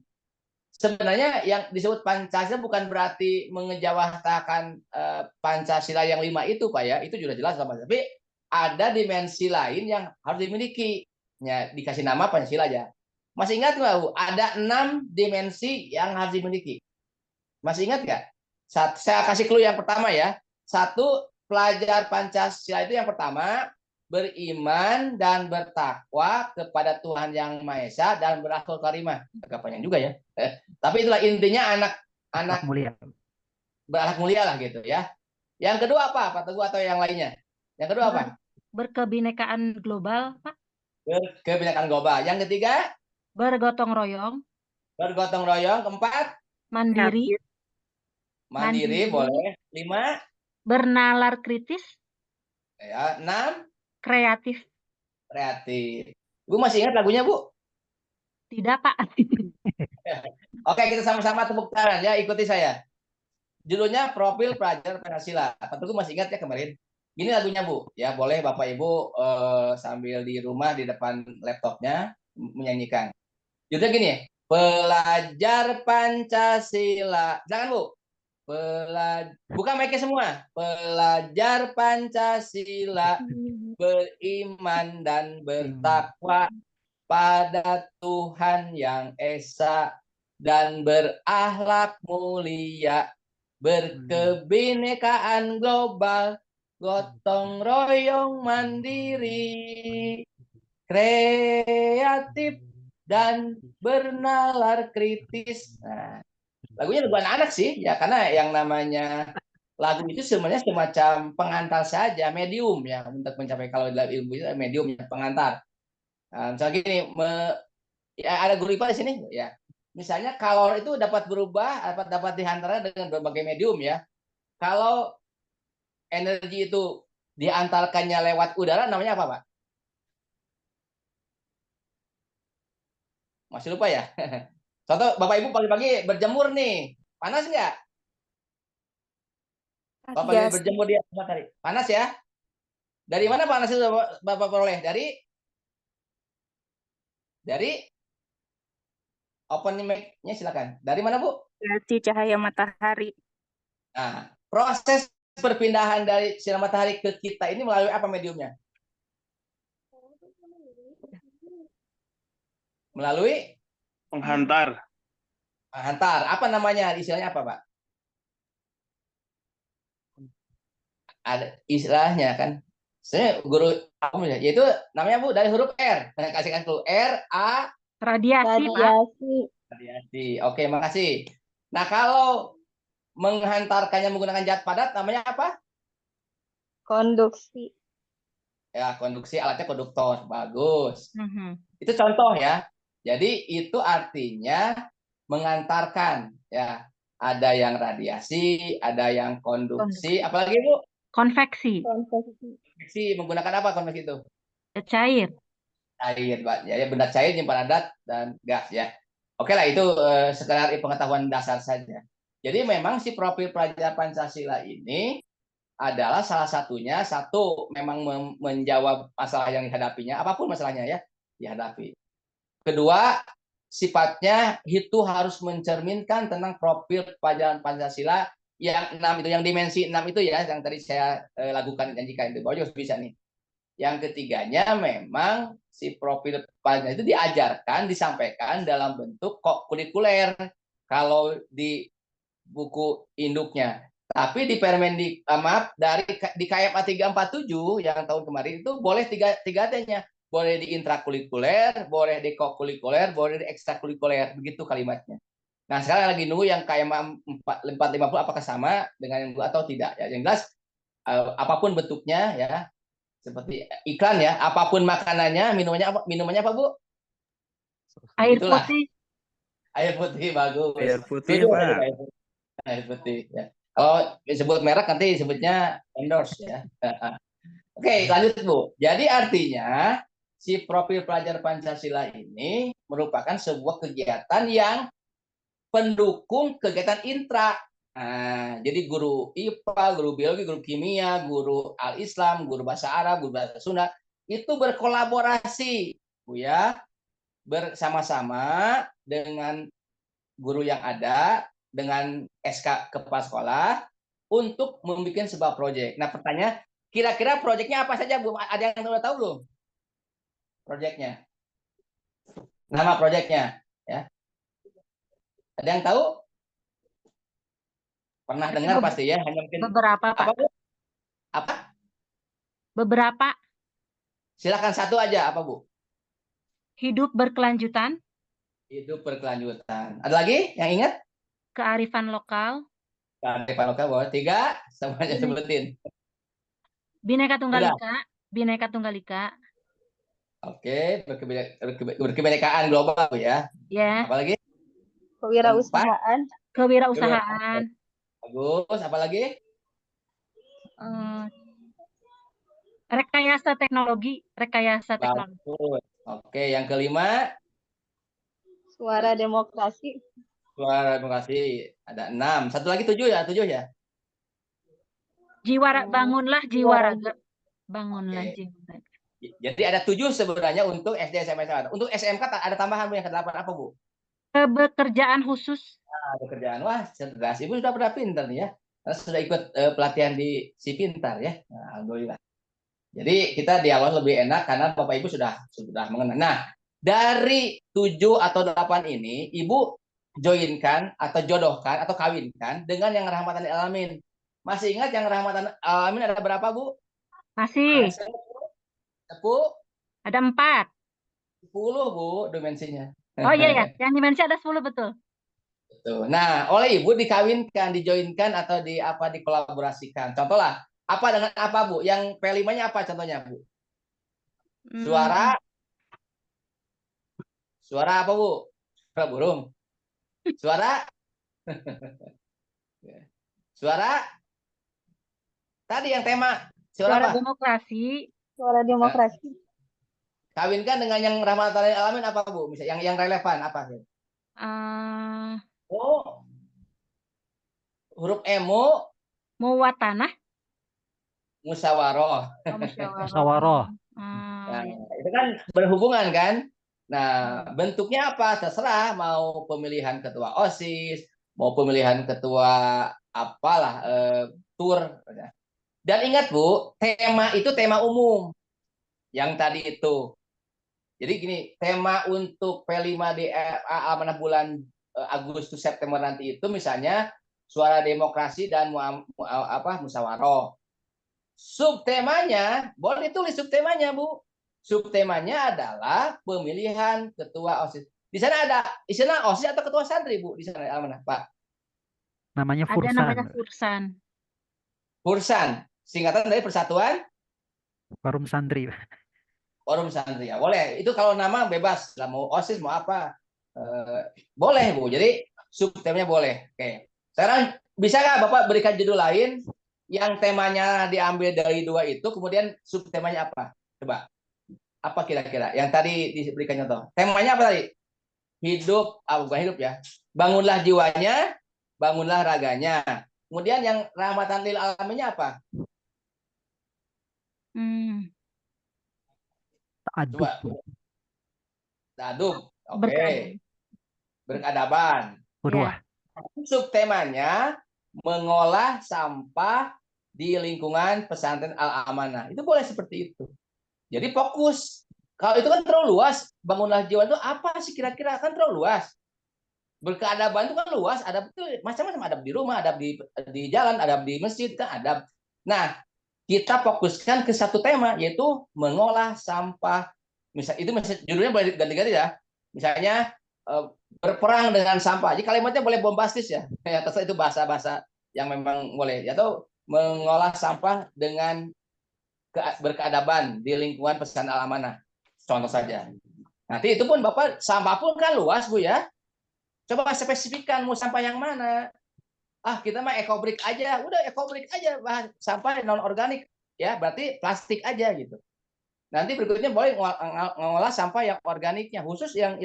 Sebenarnya yang disebut Pancasila bukan berarti mengejawantahkan Pancasila yang 5 itu, Pak ya. Itu sudah jelas sama. Tapi ada dimensi lain yang harus dimiliki. Ya, dikasih nama Pancasila aja. Masih ingat nggak, Bu? Ada 6 dimensi yang harus dimiliki. Masih ingat nggak? Saya kasih clue yang pertama ya. 1, pelajar Pancasila itu yang pertama, beriman dan bertakwa kepada Tuhan Yang Maha Esa dan berakhlak karimah. Agak panjang juga ya. Tapi itulah intinya anak Mulia. berakhlak mulia lah gitu ya. Yang kedua apa, Pak Teguh atau yang lainnya? Yang kedua apa? Berkebinekaan global, Pak. Kebinekaan global. Yang ketiga? Bergotong royong. Bergotong royong. Keempat? Mandiri. Mandiri boleh. 5? Bernalar kritis. Ya, 6? Kreatif. Kreatif. Ibu masih ingat lagunya, Bu? Tidak, Pak. Oke, kita sama-sama tepuk tangan ya, ikuti saya. Judulnya Profil Pelajar Pancasila. Pak Teguh masih ingat ya kemarin? Ini lagunya, Bu. Ya, boleh Bapak Ibu sambil di rumah di depan laptopnya menyanyikan. Judulnya gini, Pelajar Pancasila. Jangan, Bu. Buka mic-nya semua. Pelajar Pancasila, beriman dan bertakwa pada Tuhan Yang Esa dan berakhlak mulia, berkebinekaan global, gotong royong mandiri, kreatif dan bernalar kritis. Nah, lagunya lagu anak-anak sih ya, karena yang namanya lagu itu sebenarnya semacam pengantar saja, medium ya untuk mencapai, kalau dalam ilmu itu medium ya, pengantar. Nah, misalnya gini, ya ada guru IPA di sini ya. Misalnya kalor itu dapat berubah, dapat dihantar dengan berbagai medium ya. Kalau energi itu diantarkannya lewat udara, namanya apa, Pak? Masih lupa ya? Contoh Bapak Ibu pagi-pagi berjemur nih. Panas nggak? Bapak pagi Radiasi. berjemur di matahari. Panas ya? Dari mana panas itu Bapak peroleh? Dari open mic-nya silakan. Dari mana, Bu? Radiasi cahaya matahari. Nah, proses perpindahan dari sinar matahari ke kita ini melalui apa mediumnya? Melalui Penghantar. hantar. Apa namanya? Istilahnya apa, Pak? Ada istilahnya kan. Saya guru kamu ya, yaitu namanya Bu dari huruf R. Saya kasihkan clue R A Radiasi, Pak. Radiasi. radiasi. Oke, makasih. Nah, kalau menghantarkannya menggunakan zat padat namanya apa? Konduksi. Ya, konduksi, alatnya konduktor. Bagus. Mhm. Itu contoh ya. Jadi itu artinya mengantarkan ya. Ada yang radiasi, ada yang konduksi, apalagi Bu? Konveksi, Konveksi. Konveksi menggunakan apa konveksi itu? cair. Cair, Pak. Ya, benda cair, nyimpan padat dan gas ya. Oke lah, itu sekedar pengetahuan dasar saja. Jadi memang si profil pelajar Pancasila ini adalah salah satunya satu memang menjawab masalah yang dihadapinya, apapun masalahnya ya dihadapi. Kedua, sifatnya itu harus mencerminkan tentang profil pelajaran Pancasila yang 6 itu, yang dimensi 6 itu ya, yang tadi saya lakukan janjikan itu, bahwa bisa nih. Yang ketiganya memang si profil pelajaran itu diajarkan, disampaikan dalam bentuk kurikuler kalau di buku induknya. Tapi di Permendik, maaf, di KMA 347 yang tahun kemarin itu boleh tiga-tiganya. Boleh di intrakurikuler, boleh di kokurikuler, boleh di ekstrakurikuler. Begitu kalimatnya. Nah, sekarang lagi nunggu yang KMA 450 apakah sama dengan yang dulu atau tidak. Ya, yang jelas, apapun bentuknya ya, seperti iklan ya, apapun makanannya, minumannya apa Bu? Air Itulah. putih. Air putih, bagus. Air putih, Pak. Air putih ya. Kalau disebut merek nanti disebutnya endorse ya. Oke, lanjut Bu. Jadi artinya si profil pelajar Pancasila ini merupakan sebuah kegiatan yang pendukung kegiatan intra. Nah, jadi guru IPA, guru biologi, guru kimia, guru Al-Islam, guru bahasa Arab, guru bahasa Sunda itu berkolaborasi, Bu ya, bersama-sama dengan guru yang ada, dengan SK kepala sekolah untuk membuat sebuah proyek. Nah, pertanyaan, kira-kira proyeknya apa saja, Bu? Ada yang sudah tahu belum? Proyeknya. Nama proyeknya, ya. Ada yang tahu? Pernah dengar pasti ya, hanya mungkin Beberapa, Pak. apa, Bu? Apa? Beberapa. Silakan satu aja, apa, Bu? Hidup berkelanjutan, Hidup berkelanjutan. Ada lagi yang ingat? kearifan lokal, Kearifan lokal, boleh 3, semuanya sebutin. Bhinneka Tunggal Udah. Ika, Bhinneka Tunggal Ika, Oke, berkebinekaan global ya. ya, Apalagi? Kewirausahaan. kewirausahaan, Bagus, apalagi? eh, rekayasa teknologi. Bagus. Oke, yang kelima, Suara demokrasi. suara demokrasi. Ada 6. Satu lagi 7 ya, 7 ya. Bangunlah jiwa raga. Bangunlah Oke. jiwa raga. Jadi ada 7 sebenarnya untuk SD, SMP, SMA. Untuk SMK ada tambahan Bu yang ke-8 apa, Bu? Pekerjaan khusus. Nah, pekerjaan. Wah, cerdas. Ibu sudah pernah pintar nih ya. Karena sudah ikut pelatihan di Si Pintar ya. Nah, alhamdulillah. Jadi kita dialog lebih enak karena Bapak Ibu sudah mengenal. Nah, dari 7 atau 8 ini, Ibu joinkan atau jodohkan atau kawinkan dengan yang rahmatan lil alamin. Masih ingat yang rahmatan lil alamin ada berapa, Bu? Masih. 10? Ada 4. 10, Bu, dimensinya. Oh iya ya, yang dimensi ada 10 betul. Betul. Nah, oleh Ibu dikawinkan, dijoinkan atau dikolaborasikan. Contoh lah, apa dengan apa, Bu? Yang P5-nya apa contohnya, Bu? Suara. Suara apa, Bu? Suara burung. Suara. Suara. Tadi yang tema. Suara apa? Demokrasi. Suara demokrasi. Kawinkan dengan yang rahmatan lil alamin apa, Bu? Misalnya yang relevan apa? Eh, Oh, huruf emo Muwatanah, musyawarah. musyawarah. Musyawarah. Nah, Ya. itu kan berhubungan kan? Nah, Hmm. bentuknya apa? Terserah mau pemilihan ketua OSIS, mau pemilihan ketua apalah tur. Dan ingat Bu, tema itu tema umum yang tadi itu. Jadi gini, tema untuk P5 di amanah bulan Agustus September nanti itu misalnya suara demokrasi dan musyawarah. Subtemanya, boleh tulis subtemanya, Bu. Subtemanya adalah pemilihan ketua OSIS. Di sana ada istilah OSIS atau ketua santri, Bu? Di sana mana, Pak? Namanya Ada namanya Fursan, Fursan. Fursan, singkatan dari Persatuan Forum Santri. Forum Santri. Ya, boleh. Itu kalau nama bebas, lah mau OSIS mau apa. Boleh, Bu. Jadi subtemanya boleh. Oke. Sekarang bisa nggak Bapak berikan judul lain yang temanya diambil dari dua itu, kemudian subtemanya apa? Coba. Apa kira-kira yang tadi diberikan contoh? Temanya apa tadi? Hidup, bukan hidup ya. Bangunlah jiwanya, bangunlah raganya. Kemudian yang rahmatan lil alaminnya apa? Hmm. Ta'adub. Coba. Tadub. Oke. Berkeadaban. Berkeadaban. Urwah. Subtemanya mengolah sampah di lingkungan pesantren Al-Amanah. Itu boleh seperti itu. Jadi fokus. Kalau itu kan terlalu luas. Bangunlah jiwa itu apa sih kira-kira? Kan terlalu luas. Berkeadaban itu kan luas. Adab itu macam-macam. Adab di rumah, adab di jalan, adab di masjid, kan adab. Nah, kita fokuskan ke satu tema, yaitu mengolah sampah. Misal itu judulnya boleh ganti-ganti ya. Misalnya berperang dengan sampah. Jadi kalimatnya boleh bombastis ya. Ya, terus itu bahasa-bahasa yang memang boleh. Atau mengolah sampah dengan berkeadaban di lingkungan pesantren Al-Amanah. Contoh saja. Nanti itu pun Bapak sampah pun kan luas Bu ya. Coba spesifikkan mau sampah yang mana. Kita mah ekobrik aja. Udah ekobrik aja sampah non organik ya, berarti plastik aja gitu. Nanti berikutnya boleh ngolah sampah yang organiknya, khusus yang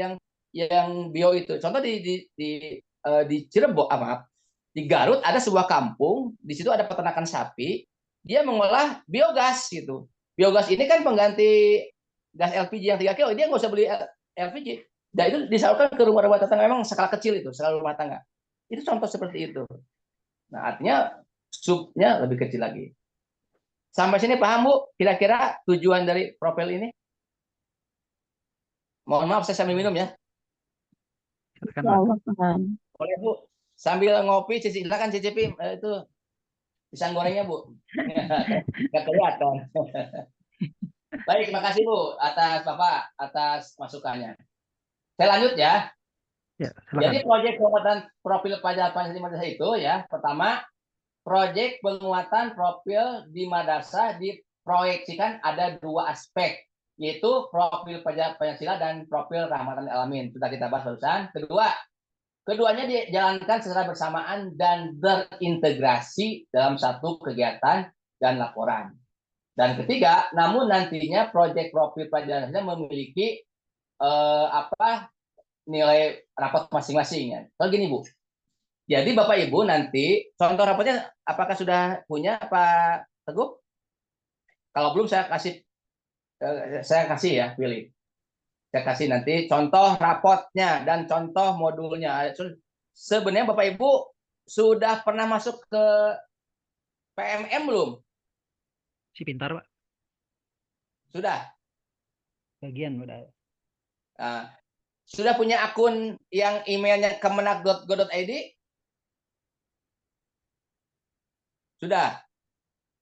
bio itu. Contoh di Cirebon, di Garut ada sebuah kampung, di situ ada peternakan sapi, dia mengolah biogas gitu. Biogas ini kan pengganti gas LPG yang 3 kilo, dia nggak usah beli LPG. Dan itu disalurkan ke rumah-rumah tangga, memang skala kecil itu, skala rumah tangga. Itu contoh seperti itu. Nah, artinya subnya lebih kecil lagi. Sampai sini paham Bu? Kira-kira tujuan dari profil ini? Mohon maaf saya sambil minum ya. Silakan, Ya Pak. Allah, Tuhan. Boleh Bu. Sambil ngopi, silakan cicipi itu pisang gorengnya Bu. Nggak kelihatan. Baik, terima kasih Bu atas Bapak atas masukannya. Saya lanjut ya. Ya, Jadi silakan. proyek penguatan profil pelajar Pancasila Madrasah itu ya, pertama proyek penguatan profil di madrasah diproyeksikan ada dua aspek, yaitu profil pelajar Pancasila dan profil rahmatan lil alamin. Sudah kita bahas barusan. Keduanya dijalankan secara bersamaan dan berintegrasi dalam satu kegiatan dan laporan. Dan ketiga, namun nantinya proyek profil pelajar memiliki nilai rapot masing-masing ya. Kalau gini Bu, jadi Bapak Ibu nanti contoh rapotnya apakah sudah punya Pak Teguh? Kalau belum saya kasih ya, pilih. Saya kasih nanti contoh rapotnya dan contoh modulnya. Sebenarnya Bapak Ibu sudah pernah masuk ke PMM belum? Si pintar, Pak. Sudah. Bagian udah. Nah, sudah punya akun yang emailnya kemenak.go.id? Sudah.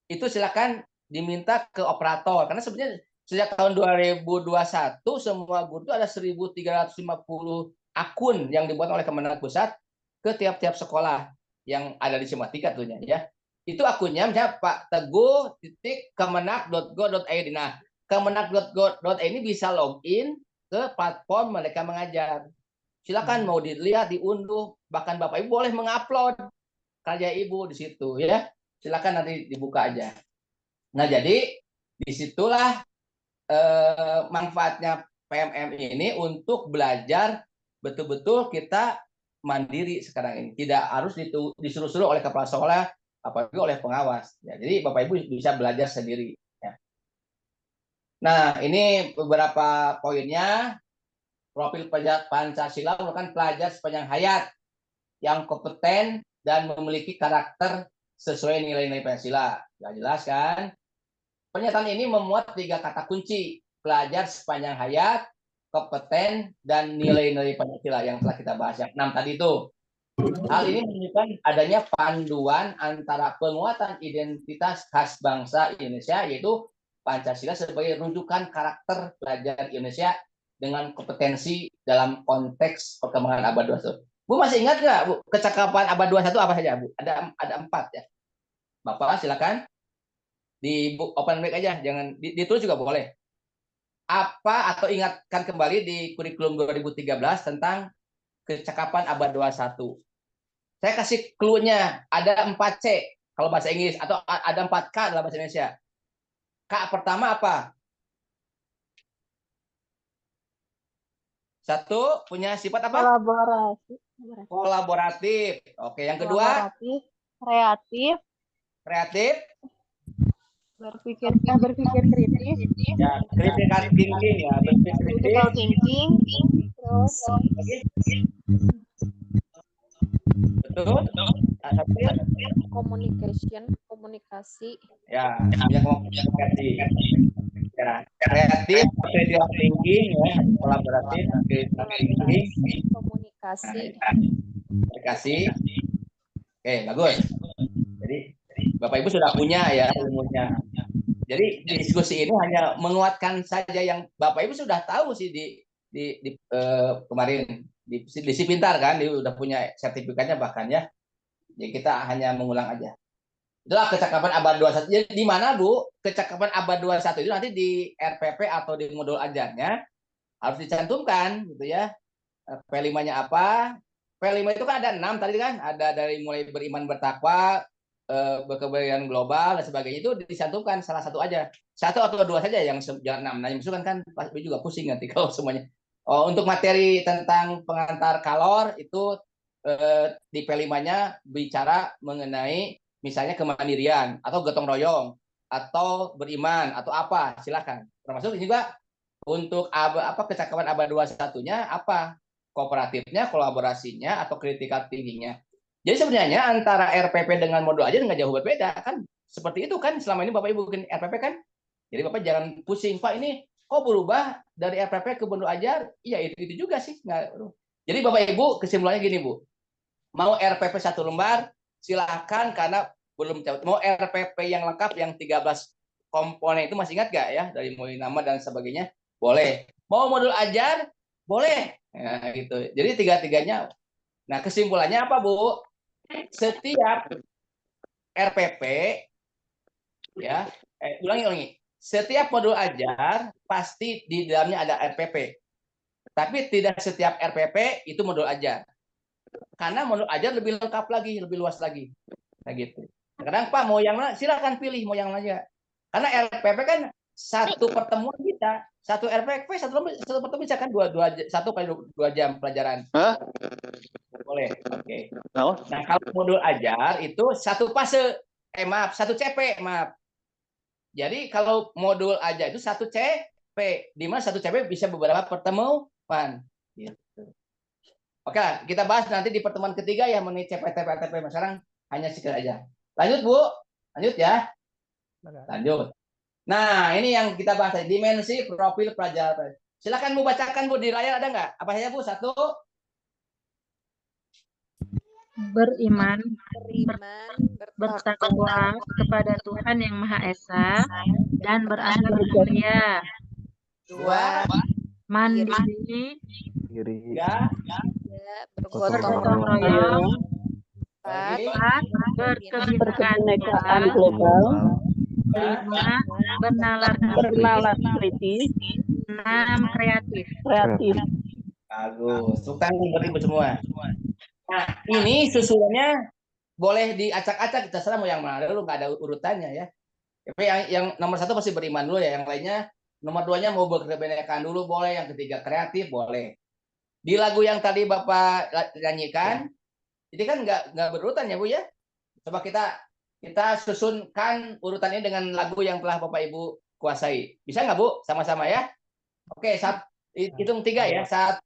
Itu silakan diminta ke operator karena sebenarnya sejak tahun 2021 semua guru itu ada 1.350 akun yang dibuat oleh Kementerian Pusat ke tiap-tiap sekolah yang ada di semua tingkat tuhnya ya. Itu akunnya misalnya Pak Teguh kemenak.go.id. Nah, kemenak.go.id ini bisa login ke platform mereka mengajar. Silakan mau dilihat, diunduh, bahkan Bapak Ibu boleh mengupload karya Ibu di situ ya. Silakan nanti dibuka aja. Nah, jadi disitulah manfaatnya PMM ini untuk belajar betul-betul kita mandiri sekarang ini, tidak harus disuruh-suruh oleh kepala sekolah, apalagi oleh pengawas. Ya, jadi Bapak Ibu bisa belajar sendiri. Ya. Nah, ini beberapa poinnya. Profil pelajar Pancasila merupakan pelajar sepanjang hayat yang kompeten dan memiliki karakter sesuai nilai-nilai Pancasila. Ya, jelas kan? Pernyataan ini memuat 3 kata kunci: pelajar sepanjang hayat, kompeten, dan nilai-nilai Pancasila yang telah kita bahas yang 6 tadi itu. Hal ini menunjukkan adanya panduan antara penguatan identitas khas bangsa Indonesia, yaitu Pancasila sebagai rujukan karakter pelajar Indonesia dengan kompetensi dalam konteks perkembangan abad 21. Bu masih ingat nggak, Bu, kecakapan abad 21 apa saja, Bu? Ada 4 ya. Bapak silakan di open mic aja, jangan ditulis juga boleh. Apa atau ingatkan kembali di kurikulum 2013 tentang kecakapan abad 21. Saya kasih clue-nya, ada 4C kalau bahasa Inggris atau ada 4K dalam bahasa Indonesia. K pertama apa? Satu, punya sifat apa? Kolaboratif. Oke, yang kedua? Kolaboratif, kreatif, Kreatif. berpikir kritis, Ya, critical thinking ya, berpikir kritis. critical thinking, terus Betul. Nah, satu, komunikasi, ya, punya komunikasi. Ya, kreatif, critical thinking ya, kolaboratif, critical thinking. komunikasi, Komunikasi. Oke, bagus. Jadi Bapak Ibu sudah punya ya ilmunya. Jadi diskusi ini hanya menguatkan saja yang Bapak Ibu sudah tahu sih kemarin di Si Pintar kan, dia udah punya sertifikatnya bahkan ya. Jadi kita hanya mengulang aja. Itulah kecakapan abad 21. Jadi di mana, Bu? Kecakapan abad 21 itu nanti di RPP atau di modul ajarnya harus dicantumkan gitu ya. P5-nya apa? P5 itu kan ada 6 tadi kan, ada dari mulai beriman bertakwa, berkebahagiaan global dan sebagainya, itu dicantumkan salah satu aja, satu atau dua saja yang jangan 6. Nah, yang misalkan kan pasti juga pusing nanti kalau semuanya. Oh, untuk materi tentang pengantar kalor itu di P5-nya bicara mengenai misalnya kemandirian atau gotong royong atau beriman atau apa, silakan. Termasuk juga untuk kecakapan abad 21-nya apa? Kooperatifnya, kolaborasinya, atau critical thinking-nya. Jadi sebenarnya antara RPP dengan modul ajar nggak jauh berbeda kan? Seperti itu kan selama ini Bapak Ibu bikin RPP kan? Jadi Bapak jangan pusing, Pak ini kok berubah dari RPP ke modul ajar? Iya itu juga sih. Nggak. Jadi Bapak Ibu kesimpulannya gini Bu, mau RPP 1 lembar silahkan karena belum mau RPP yang lengkap yang 13 komponen itu masih ingat nggak ya dari mulai nama dan sebagainya boleh. Mau modul ajar boleh. Nah, gitu. Jadi tiga-tiganya. Nah kesimpulannya apa Bu? Setiap RPP ya, ulangi. Setiap modul ajar pasti di dalamnya ada RPP. Tapi tidak setiap RPP itu modul ajar. Karena modul ajar lebih lengkap lagi, lebih luas lagi. Nah gitu. Kadang Pak mau yang mana? Silakan pilih mau yang mana. Karena RPP kan satu pertemuan kita, satu RPP satu pertemuan bisa kan 1 kali 2 jam pelajaran. Hah? Boleh. Oke. Nah, kalau modul ajar itu satu fase, satu CP, maaf. Jadi kalau modul ajar itu satu CP, di mana satu CP bisa beberapa pertemuan. Gitu. Oke, kita bahas nanti di pertemuan ketiga ya mengenai CPTP, RTP. Sekarang hanya sekedar aja. Lanjut Bu, lanjut ya. Lanjut. Nah, ini yang kita bahas tadi, dimensi profil pelajar. Silakan Bu bacakan Bu di layar, ada nggak? Apa saja Bu? 1. Beriman, bertakwa kepada Tuhan Yang Maha Esa dan berakhlak mulia. 2. Mandiri, Diri. 3. bergotong royong, 4. Berkebinekaan global, 5. Bernalar kritis, 6. Kreatif. Bagus. Tepuk tangan buat Ibu semua. Nah, ini susunannya boleh diacak-acak, kita serah mau yang mana dulu, nggak ada urutannya ya. Tapi yang nomor 1 pasti beriman dulu ya, yang lainnya nomor 2-nya mau berkebinekaan dulu boleh, yang ketiga kreatif boleh. Di lagu yang tadi Bapak nyanyikan, ini kan nggak berurutan ya Bu ya. Coba kita susunkan urutannya dengan lagu yang telah Bapak Ibu kuasai. Bisa nggak Bu? Sama-sama ya. Oke, hitung 3 ya. 1,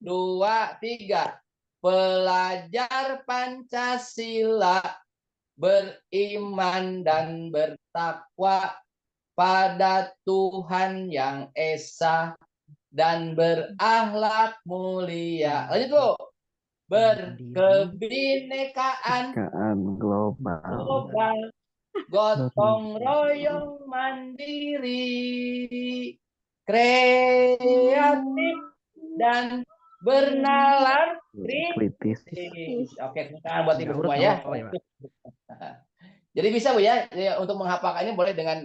2, 3. Pelajar Pancasila beriman dan bertakwa pada Tuhan yang Esa dan berakhlak mulia. Lanjut Bu. Berkebinekaan global, gotong royong mandiri, kreatif dan bernalar kritis. Oke, sekarang buat Ibu semua ya. Jadi bisa Bu ya, untuk menghafalkannya boleh dengan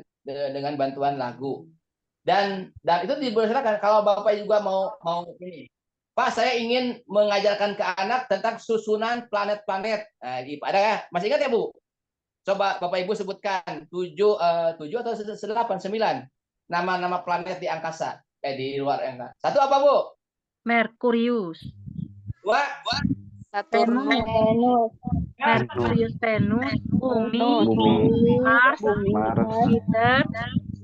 bantuan lagu. Dan itu dipersilakan kalau Bapak juga mau ini. Pak, saya ingin mengajarkan ke anak tentang susunan planet-planet. Nah, ada ya? Masih ingat ya, Bu? Coba Bapak Ibu sebutkan 7 atau 8 9 nama-nama planet di angkasa, di luar angkasa. 1 apa, Bu? Merkurius. 2 Saturnus. Merkurius, Venus, Bumi, Mars, Jupiter,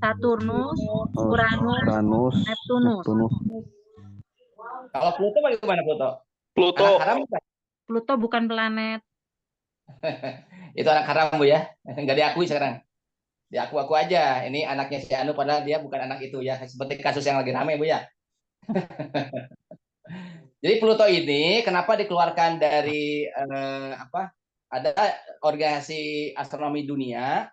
Saturnus, Uranus, Neptunus. Kalau Pluto bagaimana Pluto? Pluto. Anak haram bukan? Pluto bukan planet. Itu anak haram Bu ya. Nggak diakui sekarang. Diaku-aku aja. Ini anaknya si Anu padahal dia bukan anak itu ya. Seperti kasus yang lagi ramai Bu ya. Jadi Pluto ini kenapa dikeluarkan dari ada organisasi astronomi dunia?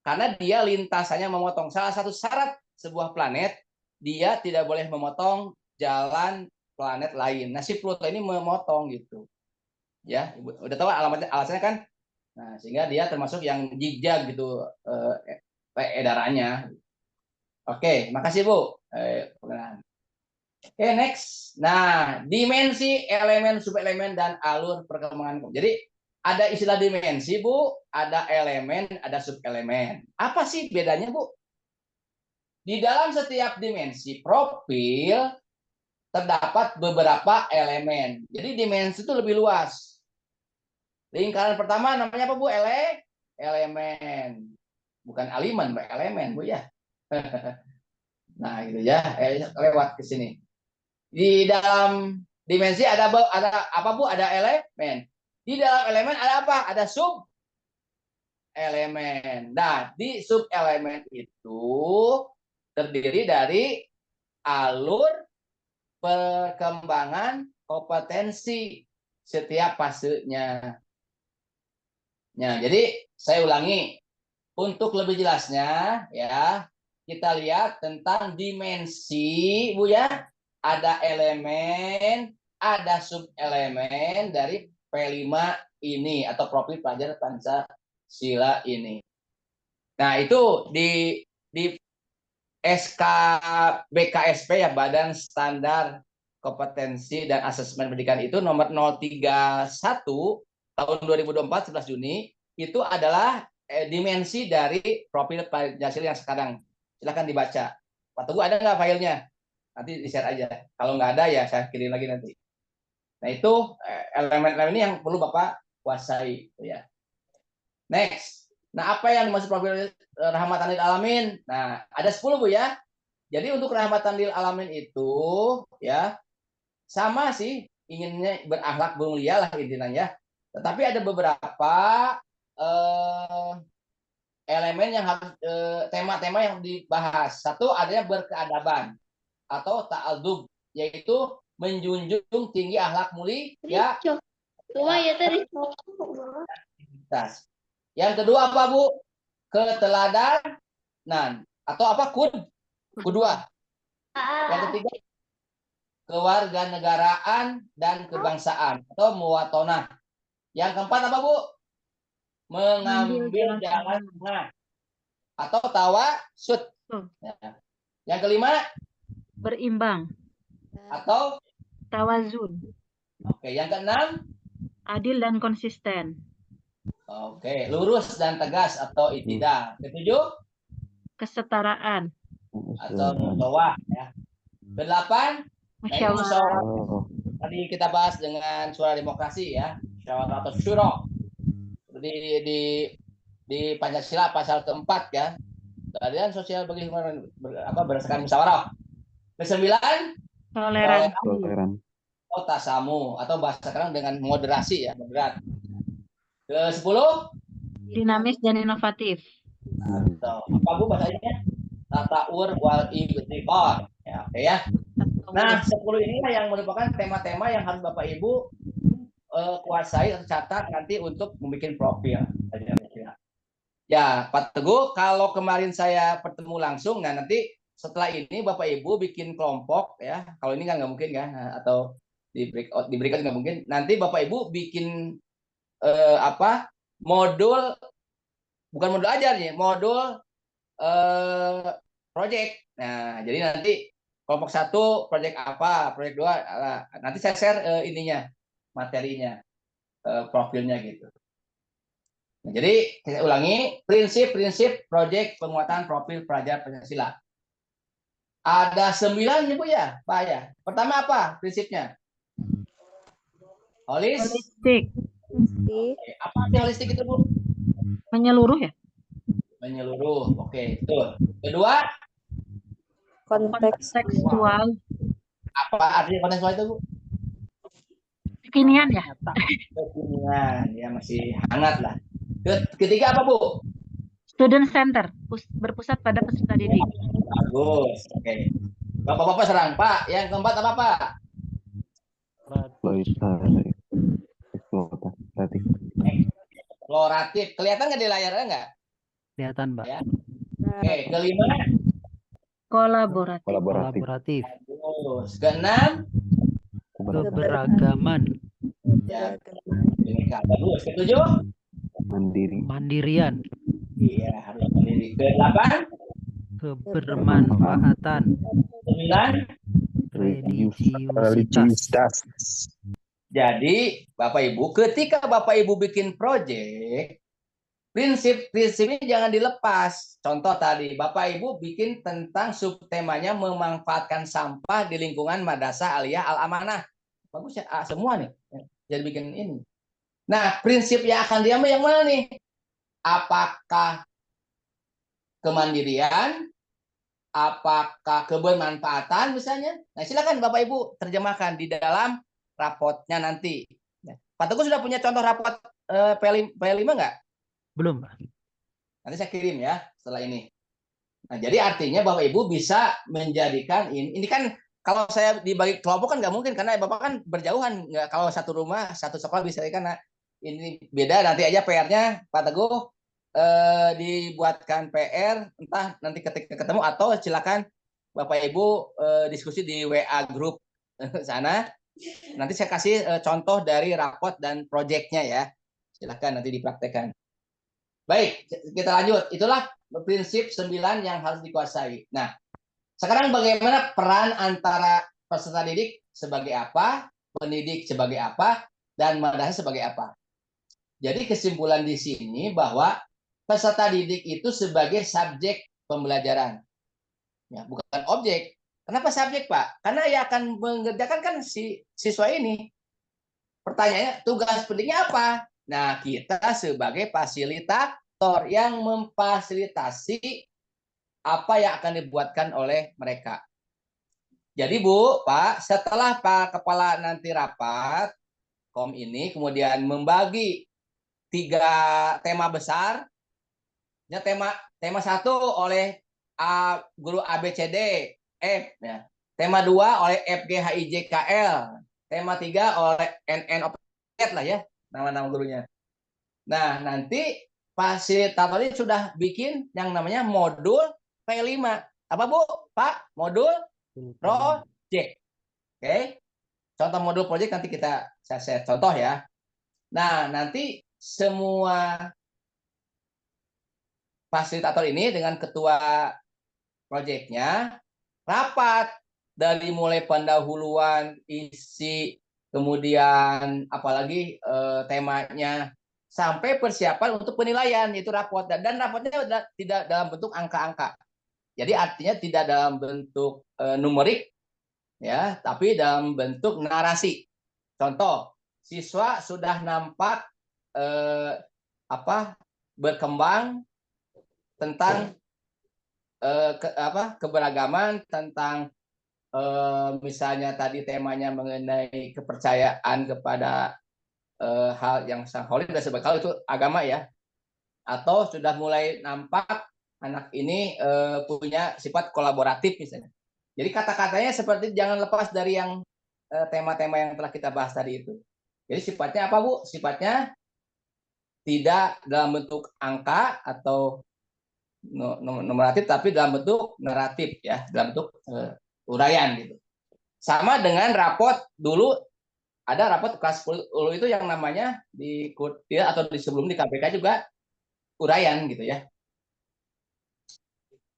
Karena dia lintasannya memotong. Salah satu syarat sebuah planet, dia tidak boleh memotong jalan planet lain. Nah, si Pluto ini memotong gitu. Ya, udah tahu alasannya kan? Nah, sehingga dia termasuk yang zigzag gitu edarannya. Oke, makasih Bu. Oke, next. Nah, dimensi, elemen, subelemen, dan alur perkembangan. Jadi, ada istilah dimensi, Bu. Ada elemen, ada subelemen. Apa sih bedanya, Bu? Di dalam setiap dimensi profil, terdapat beberapa elemen. Jadi, dimensi itu lebih luas. Lingkaran pertama namanya apa, Bu? Elemen. Bukan aliman, Bu. Elemen, Bu, ya. Nah, gitu ya. Lewat ke sini. Di dalam dimensi ada apa Bu? Ada elemen. Di dalam elemen ada apa? Ada sub elemen. Nah, di sub elemen itu terdiri dari alur perkembangan kompetensi setiap fasenya. Nah, jadi saya ulangi untuk lebih jelasnya ya, kita lihat tentang dimensi Bu ya. Ada elemen, ada subelemen dari P5 ini atau profil pelajar Pancasila ini. Nah, itu di SK BKSP ya, Badan Standar Kompetensi dan Asesmen Pendidikan itu nomor 031 tahun 2024 11 Juni itu adalah dimensi dari profil Pancasila yang sekarang. Silakan dibaca. Pak Teguh, ada nggak filenya? Nanti di-share aja. Kalau nggak ada ya saya kirim lagi nanti. Nah, itu elemen-elemen ini yang perlu Bapak kuasai ya. Next. Nah, apa yang dimaksud profil rahmatan lil alamin? Nah, ada 10 Bu ya. Jadi untuk rahmatan lil alamin itu ya sama sih, inginnya berakhlak mulia lah intinya ya. Tetapi ada beberapa elemen yang harus tema-tema yang dibahas. Satu adanya berkeadaban atau ta'adub, yaitu menjunjung tinggi akhlak mulia ya. Yang kedua apa Bu? Keteladanan atau apa? Kedua. Yang ketiga kewarganegaraan dan kebangsaan atau muwatonah. Yang keempat apa Bu? Mengambil jalan tengah atau tawasud. Yang kelima Berimbang. Atau Tawazun. Oke, yang keenam Adil dan konsisten. Oke, lurus dan tegas atau itidal. Ketujuh Kesetaraan. atau musawah ya. Kedelapan Musyawarah. tadi kita bahas dengan suara demokrasi ya, syawara atau syuro di di di Pancasila pasal keempat ya, keadilan sosial bagi berdasarkan musyawarah. Kesembilan, Toleran. Toleran. tasamu atau bahasa sekarang dengan moderasi ya, moderat. Ke-10, Dinamis dan inovatif. atau apa Bu bahasanya? Tataur wal ibtiqar. Ya, oke ya. Nah, 10 inilah yang merupakan tema-tema yang harus Bapak Ibu kuasai atau catat nanti untuk membuat profil. Ya, Pak Teguh, kalau kemarin saya bertemu langsung, nah nanti setelah ini Bapak Ibu bikin kelompok ya. Kalau ini kan nggak mungkin kan, atau di breakout nggak mungkin. Nanti Bapak Ibu bikin modul, bukan modul ajar nih, modul project. Nah, jadi nanti kelompok 1 project apa, project 2 nanti saya share ininya, materinya, profilnya gitu. Nah, jadi saya ulangi, prinsip-prinsip project penguatan profil pelajar Pancasila. Ada 9 nih Bu ya, Pak ya. Pertama apa prinsipnya? Holistik. Apa arti holistik itu Bu? Menyeluruh ya? Menyeluruh. Oke, betul. Kedua, Kontekstual. apa artinya kontekstual itu Bu? Kekinian ya? Kekinian, ya masih hangat lah. Ketiga apa Bu? Student center. Berpusat pada peserta didik. Bagus. Oke. Bapak-bapak serang Pak. Yang keempat apa Pak? Eksploratif. Eksploratif. Kelihatan nggak di layarnya nggak? Kelihatan, Mbak. Ya. Oke. Kelima. Kolaboratif. Kolaboratif. Bagus. Keenam. Keberagaman. Ya. Ini bagus. Ketujuh. Mandirian. Iya, harus mandiri. Kedelapan. Kebermanfaatan. 9. Religiusitas. Jadi, Bapak Ibu, ketika Bapak Ibu bikin proyek, prinsip-prinsipnya jangan dilepas. Contoh tadi, Bapak Ibu bikin tentang subtemanya memanfaatkan sampah di lingkungan Madrasah Aliyah Al-Amanah. Bagus ya, semua nih. Jadi bikin ini. Nah, prinsip yang akan diambil yang mana nih? Apakah kemandirian? Apakah kebermanfaatan misalnya? Nah, silakan Bapak Ibu terjemahkan di dalam rapotnya nanti. Pak Teguh sudah punya contoh rapot P5 nggak? Belum, Pak. Nanti saya kirim ya setelah ini. Nah, jadi artinya Bapak Ibu bisa menjadikan ini kan kalau saya dibagi kelompok kan nggak mungkin karena Bapak kan berjauhan. Nggak, kalau satu rumah, satu sekolah bisa kan ini beda. Nanti aja PR-nya Pak Teguh dibuatkan PR, entah nanti ketika ketemu atau silakan Bapak Ibu diskusi di WA grup sana. Nanti saya kasih contoh dari rapot dan proyeknya ya. Silakan nanti dipraktekkan. Baik, kita lanjut. Itulah prinsip 9 yang harus dikuasai. Nah, sekarang bagaimana peran antara peserta didik sebagai apa, pendidik sebagai apa, dan madrasah sebagai apa. Jadi kesimpulan di sini bahwa peserta didik itu sebagai subjek pembelajaran, ya, bukan objek. Kenapa subjek, Pak? Karena ia akan mengerjakan kan si siswa ini. Pertanyaannya, tugas pendidikannya apa? Nah, kita sebagai fasilitator yang memfasilitasi apa yang akan dibuatkan oleh mereka. Jadi Bu, Pak, setelah Pak Kepala nanti rapat kom ini, kemudian membagi 3 tema besar. Ya, tema 1 oleh guru ABCD F, ya. Tema 2 oleh FGHIJKL, tema 3 oleh NN lah ya, nama-nama gurunya. Nah, nanti fasilitator ini sudah bikin yang namanya modul P5. Apa Bu? Pak, modul project. Oke. Contoh modul project nanti saya share contoh ya. Nah, nanti semua fasilitator ini dengan ketua proyeknya rapat dari mulai pendahuluan isi, kemudian apalagi temanya sampai persiapan untuk penilaian itu rapot dan rapotnya tidak dalam bentuk angka-angka. Jadi artinya tidak dalam bentuk numerik ya, tapi dalam bentuk narasi. Contoh, siswa sudah nampak berkembang tentang keberagaman, tentang misalnya tadi temanya mengenai kepercayaan kepada hal yang holy dan sebagainya, kalau itu agama ya, atau sudah mulai nampak anak ini punya sifat kolaboratif misalnya. Jadi kata-katanya seperti jangan lepas dari yang tema-tema yang telah kita bahas tadi itu. Jadi sifatnya apa, Bu? Sifatnya tidak dalam bentuk angka atau numeratif, tapi dalam bentuk naratif ya, dalam bentuk uraian gitu. Sama dengan rapot dulu, ada rapot kelas 10 itu yang namanya di atau di sebelum di KPK juga uraian gitu ya.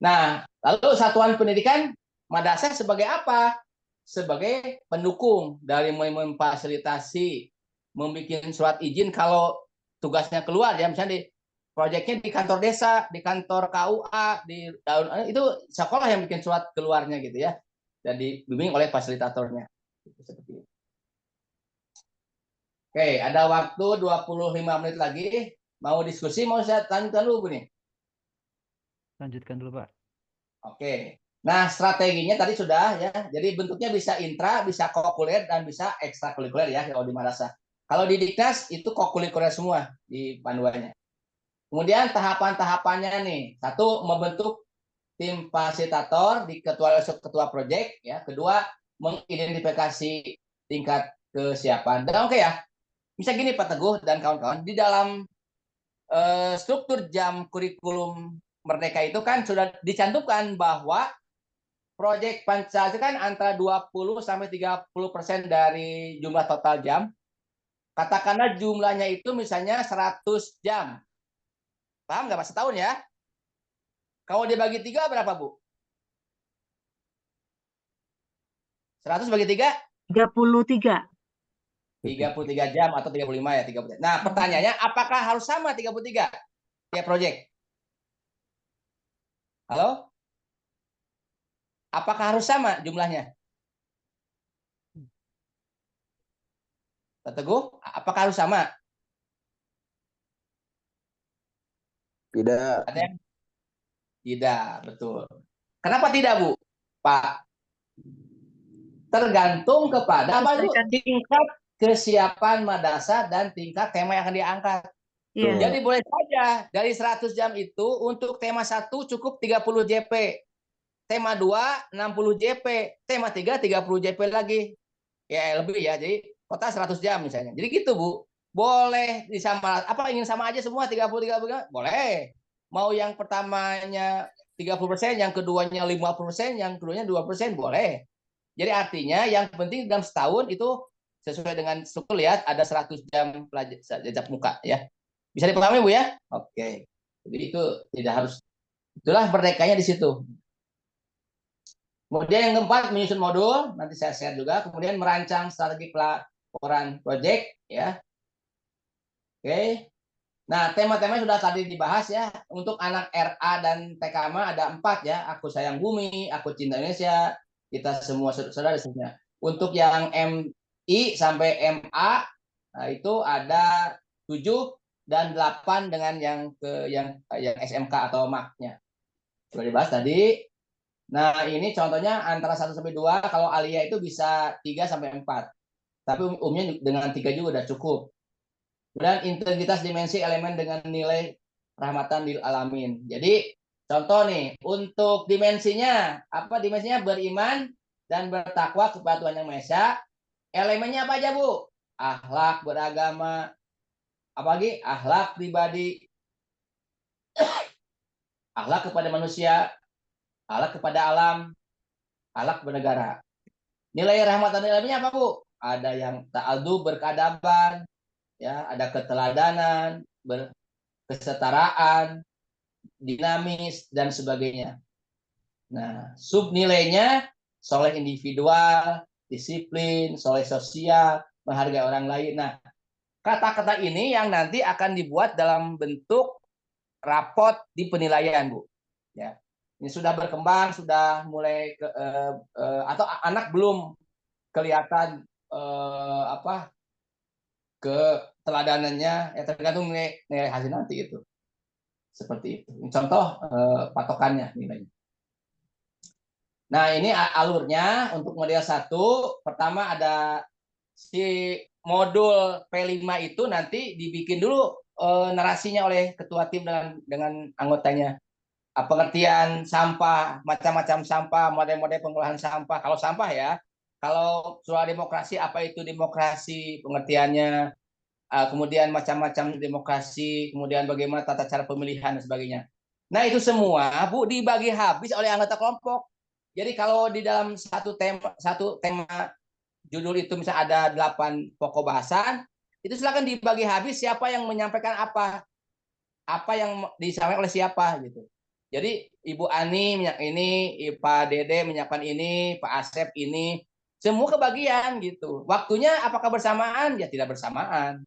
Nah, lalu satuan pendidikan madrasah sebagai apa? Sebagai pendukung dari memfasilitasi, membuat surat izin kalau tugasnya keluar ya, misalnya di proyeknya di kantor desa, di kantor KUA, itu sekolah yang bikin surat keluarnya gitu ya, dan dibimbing oleh fasilitatornya. Seperti itu. Oke, ada waktu 25 menit lagi. Mau diskusi, mau saya lanjutkan dulu, Bu nih? Lanjutkan dulu, Pak. Oke. Nah, strateginya tadi sudah ya. Jadi bentuknya bisa intra, bisa kokurikuler, dan bisa ekstrakurikuler ya kalau di madrasah. Kalau di Diknas itu kokurikuler semua di panduannya. Kemudian tahapan-tahapannya nih. Satu, membentuk tim fasilitator di ketua proyek ya. Kedua, mengidentifikasi tingkat kesiapan. Dan oke ya. Bisa gini Pak Teguh dan kawan-kawan, di dalam struktur jam kurikulum Merdeka itu kan sudah dicantumkan bahwa proyek Pancasila kan antara 20 sampai 30% dari jumlah total jam. Katakanlah jumlahnya itu misalnya 100 jam. Paham nggak Pak? Setahun ya? Kalau dibagi 3 berapa, Bu? 100 bagi 3? 33. 33 jam atau 35 ya, 33. Nah, pertanyaannya apakah harus sama 33 tiap proyek? Halo? Apakah harus sama jumlahnya? Pak Teguh, apakah harus sama? Tidak. Ada yang tidak, betul. Kenapa tidak, Bu? Pak, tergantung kepada apa, Bu? Tingkat kesiapan madrasah dan tingkat tema yang akan diangkat. Iya. Jadi boleh saja dari 100 jam itu untuk tema 1 cukup 30 JP. Tema 2 60 JP, tema 3 30 JP lagi. Ya lebih ya. Jadi total 100 jam misalnya. Jadi gitu, Bu. Boleh disama ingin sama aja semua 30 boleh. Mau yang pertamanya 30%, yang keduanya 50%, yang keduanya 2%, boleh. Jadi artinya yang penting dalam setahun itu sesuai dengan struktur, lihat ada 100 jam jajak muka ya. Bisa dipahami, Bu ya? Oke. Jadi itu tidak harus, itulah merdekanya di situ. Kemudian yang keempat, menyusun modul, nanti saya share juga. Kemudian merancang strategi pelaporan proyek ya. Oke. Nah, tema-tema sudah tadi dibahas ya. Untuk anak RA dan TKM ada 4 ya. Aku sayang bumi, aku cinta Indonesia, kita semua saudara sebenarnya. Untuk yang MI sampai MA, nah itu ada 7 dan 8 dengan yang SMK atau MAK-nya. Sudah dibahas tadi. Nah, ini contohnya antara 1 sampai 2, kalau Alia itu bisa 3 sampai 4. Tapi umumnya dengan 3 juga udah cukup. Dan integritas dimensi elemen dengan nilai rahmatan lil alamin. Jadi contoh nih, untuk dimensinya, apa dimensinya? Beriman dan bertakwa kepada Tuhan Yang Maha Esa. Elemennya apa aja, Bu? Akhlak, beragama, apalagi akhlak pribadi, akhlak kepada manusia, akhlak kepada alam, akhlak bernegara. Nilai rahmatan lil alaminnya apa, Bu? Ada yang ta'adu, berkeadaban, ya, ada keteladanan, kesetaraan, dinamis, dan sebagainya. Nah, subnilainya soleh individual, disiplin, soleh sosial, menghargai orang lain. Nah, kata-kata ini yang nanti akan dibuat dalam bentuk rapot di penilaian, Bu. Ya, ini sudah berkembang, sudah mulai atau anak belum kelihatan apa keteladanannya, ya tergantung nilai hasil nanti itu. Seperti itu. Contoh patokannya nilainya. Nah, ini alurnya untuk model 1. Pertama ada si modul P5 itu nanti dibikin dulu narasinya oleh ketua tim dengan anggotanya. Pengertian sampah, macam-macam sampah, model-model pengolahan sampah. Kalau sampah ya, kalau soal demokrasi, apa itu demokrasi, pengertiannya, kemudian macam-macam demokrasi, kemudian bagaimana tata cara pemilihan dan sebagainya. Nah, itu semua Bu dibagi habis oleh anggota kelompok. Jadi kalau di dalam satu tema judul itu misalnya ada 8 pokok bahasan, itu silakan dibagi habis siapa yang menyampaikan apa yang disampaikan oleh siapa gitu. Jadi Ibu Ani menyiapkan ini, Pak Dede menyiapkan ini, Pak Asep ini, semua kebagian gitu. Waktunya apakah bersamaan? Ya tidak bersamaan.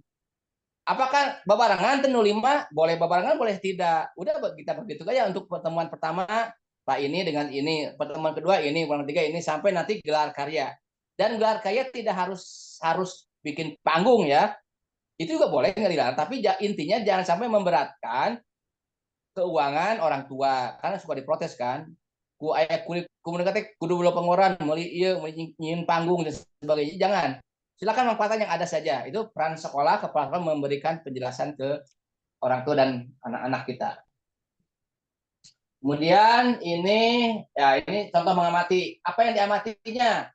Apakah babarengan tenu 5? Boleh babarengan, boleh tidak. Udah kita begitu aja untuk pertemuan pertama Pak ini dengan ini, pertemuan kedua ini, pertemuan ketiga ini, sampai nanti gelar karya. Dan gelar karya tidak harus bikin panggung ya. Itu juga boleh nggak dilarang, tapi intinya jangan sampai memberatkan keuangan orang tua, karena suka diprotes kan. Ku aya kulit kudu belum pengeluaran, meuli ieu nyin panggung dan sebagainya. Jangan. Silakan manfaatkan yang ada saja. Itu peran sekolah, kepala sekolah memberikan penjelasan ke orang tua dan anak-anak kita. Kemudian ini contoh mengamati. Apa yang diamatinya?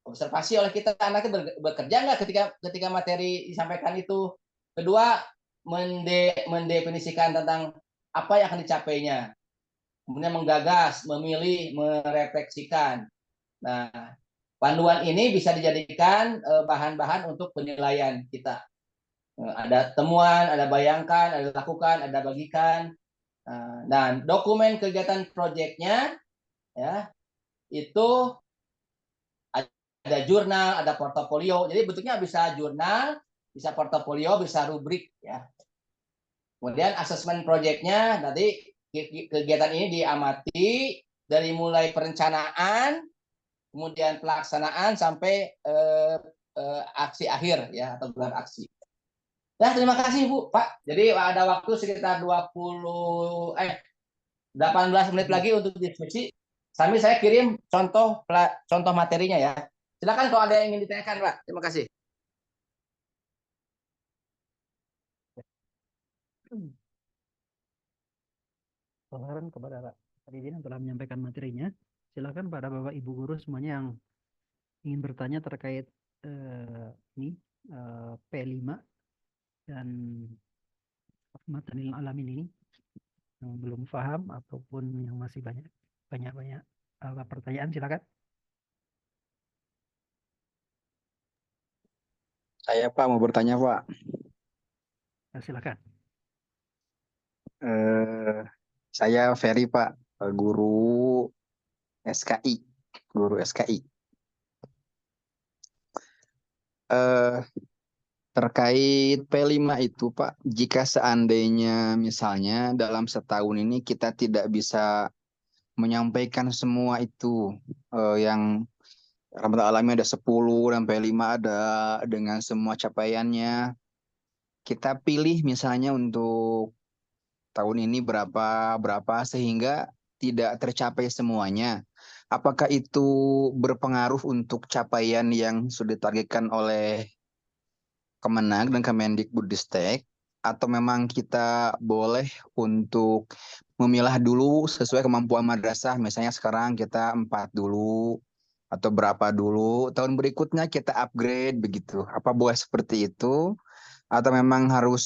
Observasi oleh kita, anaknya bekerja nggak ketika materi disampaikan itu. Kedua, mendefinisikan tentang apa yang akan dicapainya. Kemudian menggagas, memilih, merefleksikan. Nah, panduan ini bisa dijadikan bahan-bahan untuk penilaian kita. Ada temuan, ada bayangkan, ada lakukan, ada bagikan. Dan dokumen kegiatan proyeknya ya itu ada jurnal, ada portofolio. Jadi bentuknya bisa jurnal, bisa portofolio, bisa rubrik ya. Kemudian asesmen proyeknya nanti kegiatan ini diamati dari mulai perencanaan, kemudian pelaksanaan sampai aksi akhir ya, atau gelar aksi. Nah, terima kasih Bu, Pak. Jadi ada waktu sekitar 18 menit lagi untuk diskusi. Sambil saya kirim contoh materinya ya. Silakan kalau ada yang ingin ditanyakan, Pak. Terima kasih. Saran kepada Pak Didin yang telah menyampaikan materinya. Silakan pada Bapak Ibu guru semuanya yang ingin bertanya terkait P5 dan materi alamin ini, yang belum paham ataupun yang masih banyak pertanyaan, silakan. Saya Pak mau bertanya Pak. Silakan. Saya Ferry Pak, guru SKI. Terkait P5 itu Pak, jika seandainya misalnya dalam setahun ini kita tidak bisa menyampaikan semua itu, yang Rahmat Alami ada 10 dan P5 ada dengan semua capaiannya, kita pilih misalnya untuk tahun ini berapa sehingga tidak tercapai semuanya. Apakah itu berpengaruh untuk capaian yang sudah ditargetkan oleh Kemenag dan Kemendikbudristek, atau memang kita boleh untuk memilah dulu sesuai kemampuan madrasah, misalnya sekarang kita 4 dulu atau berapa dulu, tahun berikutnya kita upgrade begitu. Apa boleh seperti itu? Atau memang harus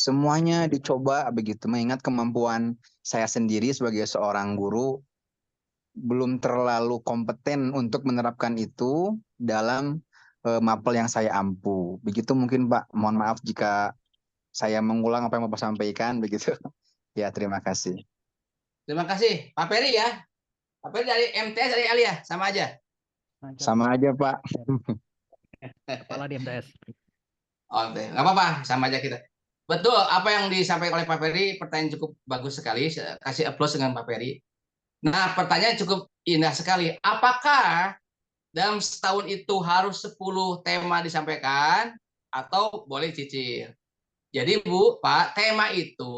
semuanya dicoba begitu, mengingat kemampuan saya sendiri sebagai seorang guru belum terlalu kompeten untuk menerapkan itu dalam mapel yang saya ampu. Begitu mungkin Pak, mohon maaf jika saya mengulang apa yang Bapak sampaikan begitu. Ya, terima kasih. Terima kasih. Pak Ferry ya. Pak Ferry dari MTS, dari Alia, sama aja. Sama aja Pak. Kepala di MTS. Oke, nggak apa-apa, sama aja kita. Betul, apa yang disampaikan oleh Pak Ferry, pertanyaan cukup bagus sekali. Kasih applause dengan Pak Ferry. Nah, pertanyaan cukup indah sekali. Apakah dalam setahun itu harus 10 tema disampaikan atau boleh cicil. Jadi Bu, Pak, tema itu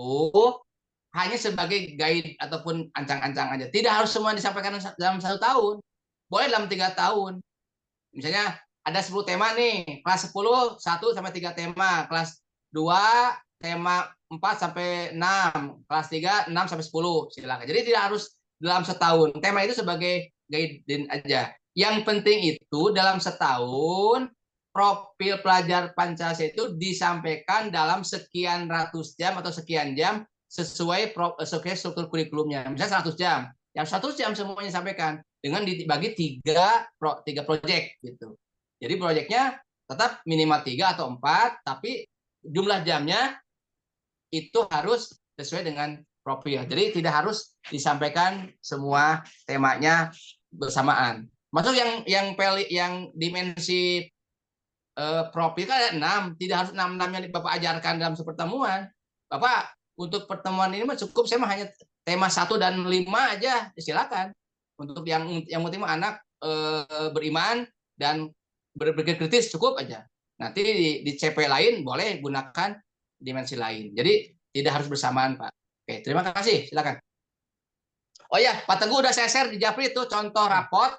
hanya sebagai guide ataupun ancang-ancang aja. Tidak harus semua disampaikan dalam 1 tahun. Boleh dalam 3 tahun. Misalnya ada 10 tema nih, kelas 10 1 sampai 3 tema, kelas 2 tema 4 sampai 6, kelas 3 6 sampai 10, silakan. Jadi tidak harus dalam setahun. Tema itu sebagai guide aja. Yang penting itu dalam setahun profil pelajar Pancasila itu disampaikan dalam sekian ratus jam atau sekian jam sesuai struktur kurikulumnya. Misalnya 100 jam. Yang 100 jam semuanya disampaikan dengan dibagi tiga proyek gitu. Jadi proyeknya tetap minimal 3 atau 4, tapi jumlah jamnya itu harus sesuai dengan profil. Jadi tidak harus disampaikan semua temanya bersamaan. Masuk yang dimensi profil kan ada 6, tidak harus 6 yang Bapak ajarkan dalam pertemuan. Bapak untuk pertemuan ini mah cukup, saya mah hanya tema 1 dan 5 aja, silakan. Untuk yang penting anak beriman dan berpikir kritis cukup aja. Nanti di CP lain boleh gunakan dimensi lain. Jadi tidak harus bersamaan, Pak. Oke, terima kasih. Silakan. Oh ya, Pak Teguh udah saya share di Japri itu contoh rapot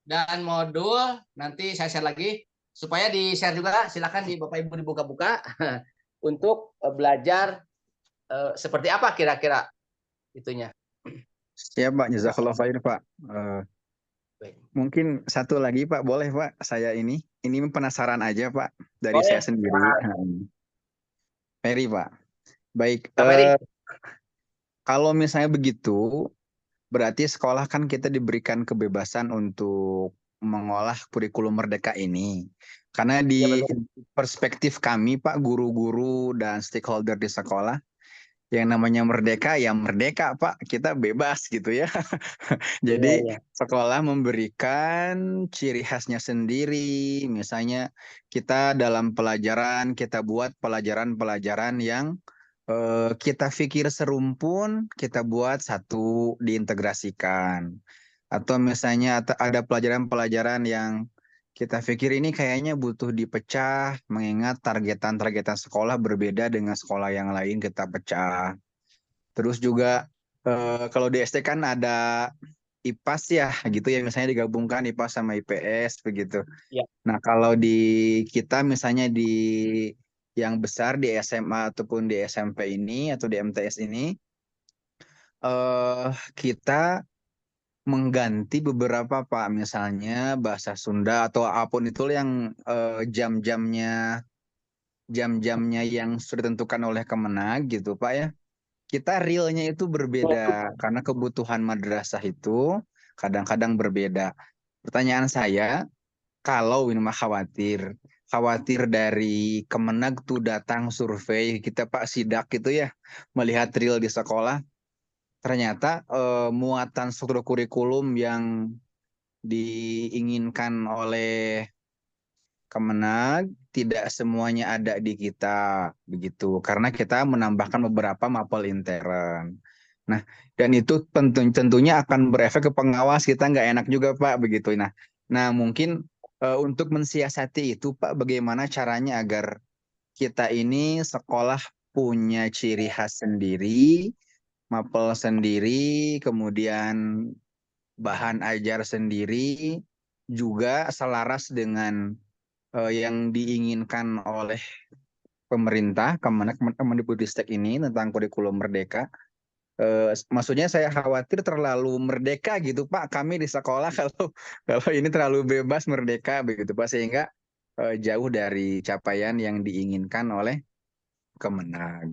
dan modul. Nanti saya share lagi supaya di share juga. Silakan di Bapak Ibu dibuka-buka untuk belajar seperti apa kira-kira itunya. Siap Pak, jazakallah khair Pak. Baik. Mungkin satu lagi Pak, boleh Pak? Saya ini penasaran aja Pak dari Boleh, saya sendiri. Pak. Ferry Pak. Baik. Pak Ferry. Kalau misalnya begitu, berarti sekolah kan kita diberikan kebebasan untuk mengolah kurikulum merdeka ini. Karena di perspektif kami Pak, guru-guru dan stakeholder di sekolah, yang namanya merdeka ya merdeka Pak, kita bebas gitu ya. Jadi sekolah memberikan ciri khasnya sendiri. Misalnya kita dalam pelajaran, kita buat pelajaran-pelajaran yang kita pikir serumpun, kita buat satu diintegrasikan. Atau misalnya ada pelajaran-pelajaran yang kita pikir ini kayaknya butuh dipecah, mengingat targetan-targetan sekolah berbeda dengan sekolah yang lain, kita pecah. Terus juga kalau di SD kan ada IPAS ya, gitu ya, misalnya digabungkan IPAS sama IPS begitu. Ya. Nah kalau di kita misalnya di yang besar di SMA ataupun di SMP ini atau di MTS ini, kita mengganti beberapa Pak, misalnya bahasa Sunda atau apapun itu yang jam-jamnya yang sudah ditentukan oleh Kemenag gitu Pak ya. Kita realnya itu berbeda karena kebutuhan madrasah itu kadang-kadang berbeda. Pertanyaan saya, kalau ini mah khawatir dari Kemenag tuh datang survei kita Pak sidak gitu ya, melihat real di sekolah, ternyata muatan struktur kurikulum yang diinginkan oleh Kemenag tidak semuanya ada di kita begitu, karena kita menambahkan beberapa mapel intern. Nah, dan itu tentunya akan berefek ke pengawas, kita nggak enak juga Pak begitu. Nah mungkin untuk mensiasati itu Pak, bagaimana caranya agar kita ini sekolah punya ciri khas sendiri, mapel sendiri, kemudian bahan ajar sendiri, juga selaras dengan yang diinginkan oleh pemerintah, Kemendikbudristek ini tentang kurikulum merdeka. Maksudnya saya khawatir terlalu merdeka gitu Pak, kami di sekolah kalau ini terlalu bebas merdeka begitu Pak, sehingga jauh dari capaian yang diinginkan oleh Kemenag.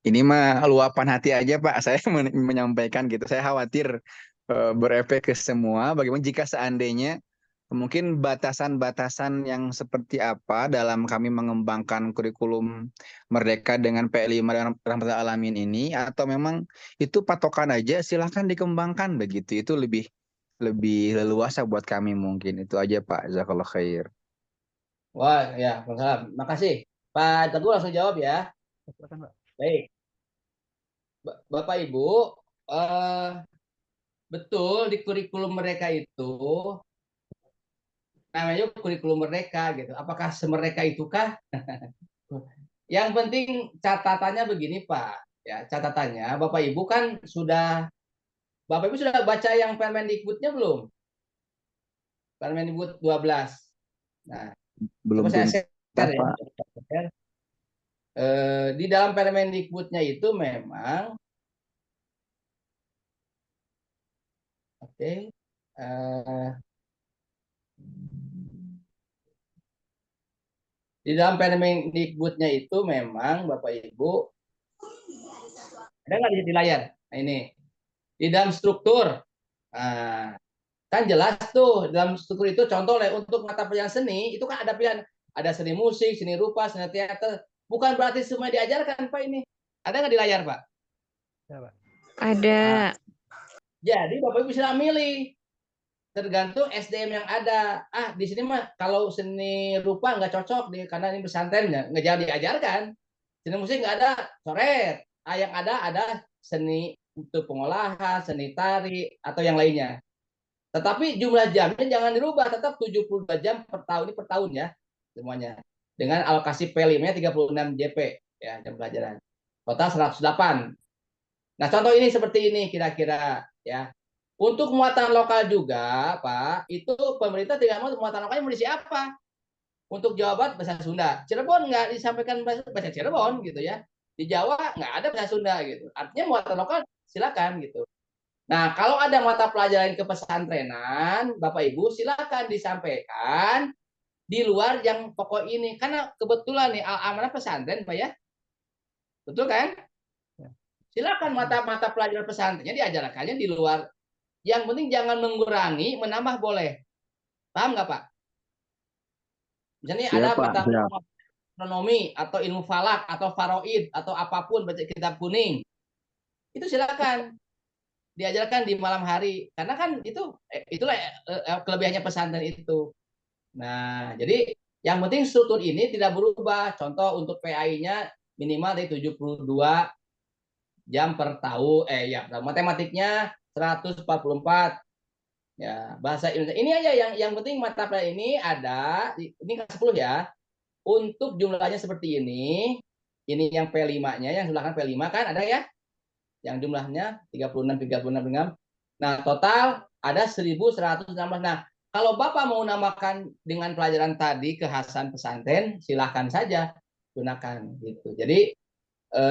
Ini mah luapan hati aja Pak, saya menyampaikan gitu. Saya khawatir berefek ke semua. Bagaimana jika seandainya mungkin batasan-batasan yang seperti apa dalam kami mengembangkan kurikulum merdeka dengan P5 dan Rahmatul Alamin ini, atau memang itu patokan aja, silahkan dikembangkan begitu. Itu lebih leluasa buat kami mungkin. Itu aja Pak. Jazakallah khair. Wah, ya, Bang. Makasih. Pak Teguh langsung jawab ya. Silakan, Pak. Baik. Bapak Ibu, betul di kurikulum mereka itu namanya kurikulum merdeka gitu. Apakah semerdeka itukah? Yang penting catatannya begini Pak. Ya, catatannya Bapak Ibu kan Bapak Ibu sudah baca yang Permendikbudnya belum? Permendikbud 12. Nah, Belum coba saya share ya. Pak. Di dalam Permendikbudnya itu memang oke. Di dalam Permendikbudnya itu memang Bapak Ibu ada nggak di layar? Nah, ini di dalam struktur. Nah, kan jelas tuh dalam struktur itu contoh untuk mata pelajaran seni itu kan ada pilihan, ada seni musik, seni rupa, seni teater. Bukan berarti semua diajarkan Pak ini. Ada nggak di layar Pak? Ada. Nah, jadi Bapak Ibu bisa milih tergantung SDM yang ada. Di sini mah kalau seni rupa nggak cocok karena ini pesantren nggak jadi diajarkan. Seni musik nggak ada, coret. Yang ada seni untuk pengolahan, seni tari atau yang lainnya. Tetapi jumlah jamnya jangan dirubah, tetap 72 jam per tahun, ini per tahun ya semuanya. Dengan alokasi P5-nya 36 JP ya jam pelajaran. Total 108. Nah, contoh ini seperti ini kira-kira ya. Untuk muatan lokal juga, Pak, itu pemerintah tidak mau muatan lokalnya mau siapa? Untuk Jawa Barat bahasa Sunda. Cirebon nggak disampaikan bahasa Cirebon gitu ya. Di Jawa nggak ada bahasa Sunda gitu. Artinya muatan lokal silakan gitu. Nah, kalau ada mata pelajaran kepesantrenan, Bapak Ibu silakan disampaikan di luar yang pokok ini. Karena kebetulan nih amanah pesantren, Pak ya. Betul kan? Silakan mata-mata pelajaran pesantrennya diajarkannya di luar. Yang penting jangan mengurangi, menambah boleh. Paham nggak Pak? Misalnya ada mata astronomi atau ilmu falak atau faraid atau apapun baca kitab kuning. Itu silakan diajarkan di malam hari. Karena kan itulah kelebihannya pesantren itu. Nah, jadi yang penting struktur ini tidak berubah. Contoh untuk PAI-nya minimal dari 72 jam per tahun. Matematiknya 144. Ya, bahasa Indonesia. Ini aja yang penting mata pelajaran ini ada, ini kelas 10 ya. Untuk jumlahnya seperti ini. Ini yang P5-nya, yang sebelah kan P5 kan ada ya? Yang jumlahnya 36. Nah, total ada 1116. Nah, kalau Bapak mau namakan dengan pelajaran tadi kekhasan pesantren, silahkan saja gunakan gitu. Jadi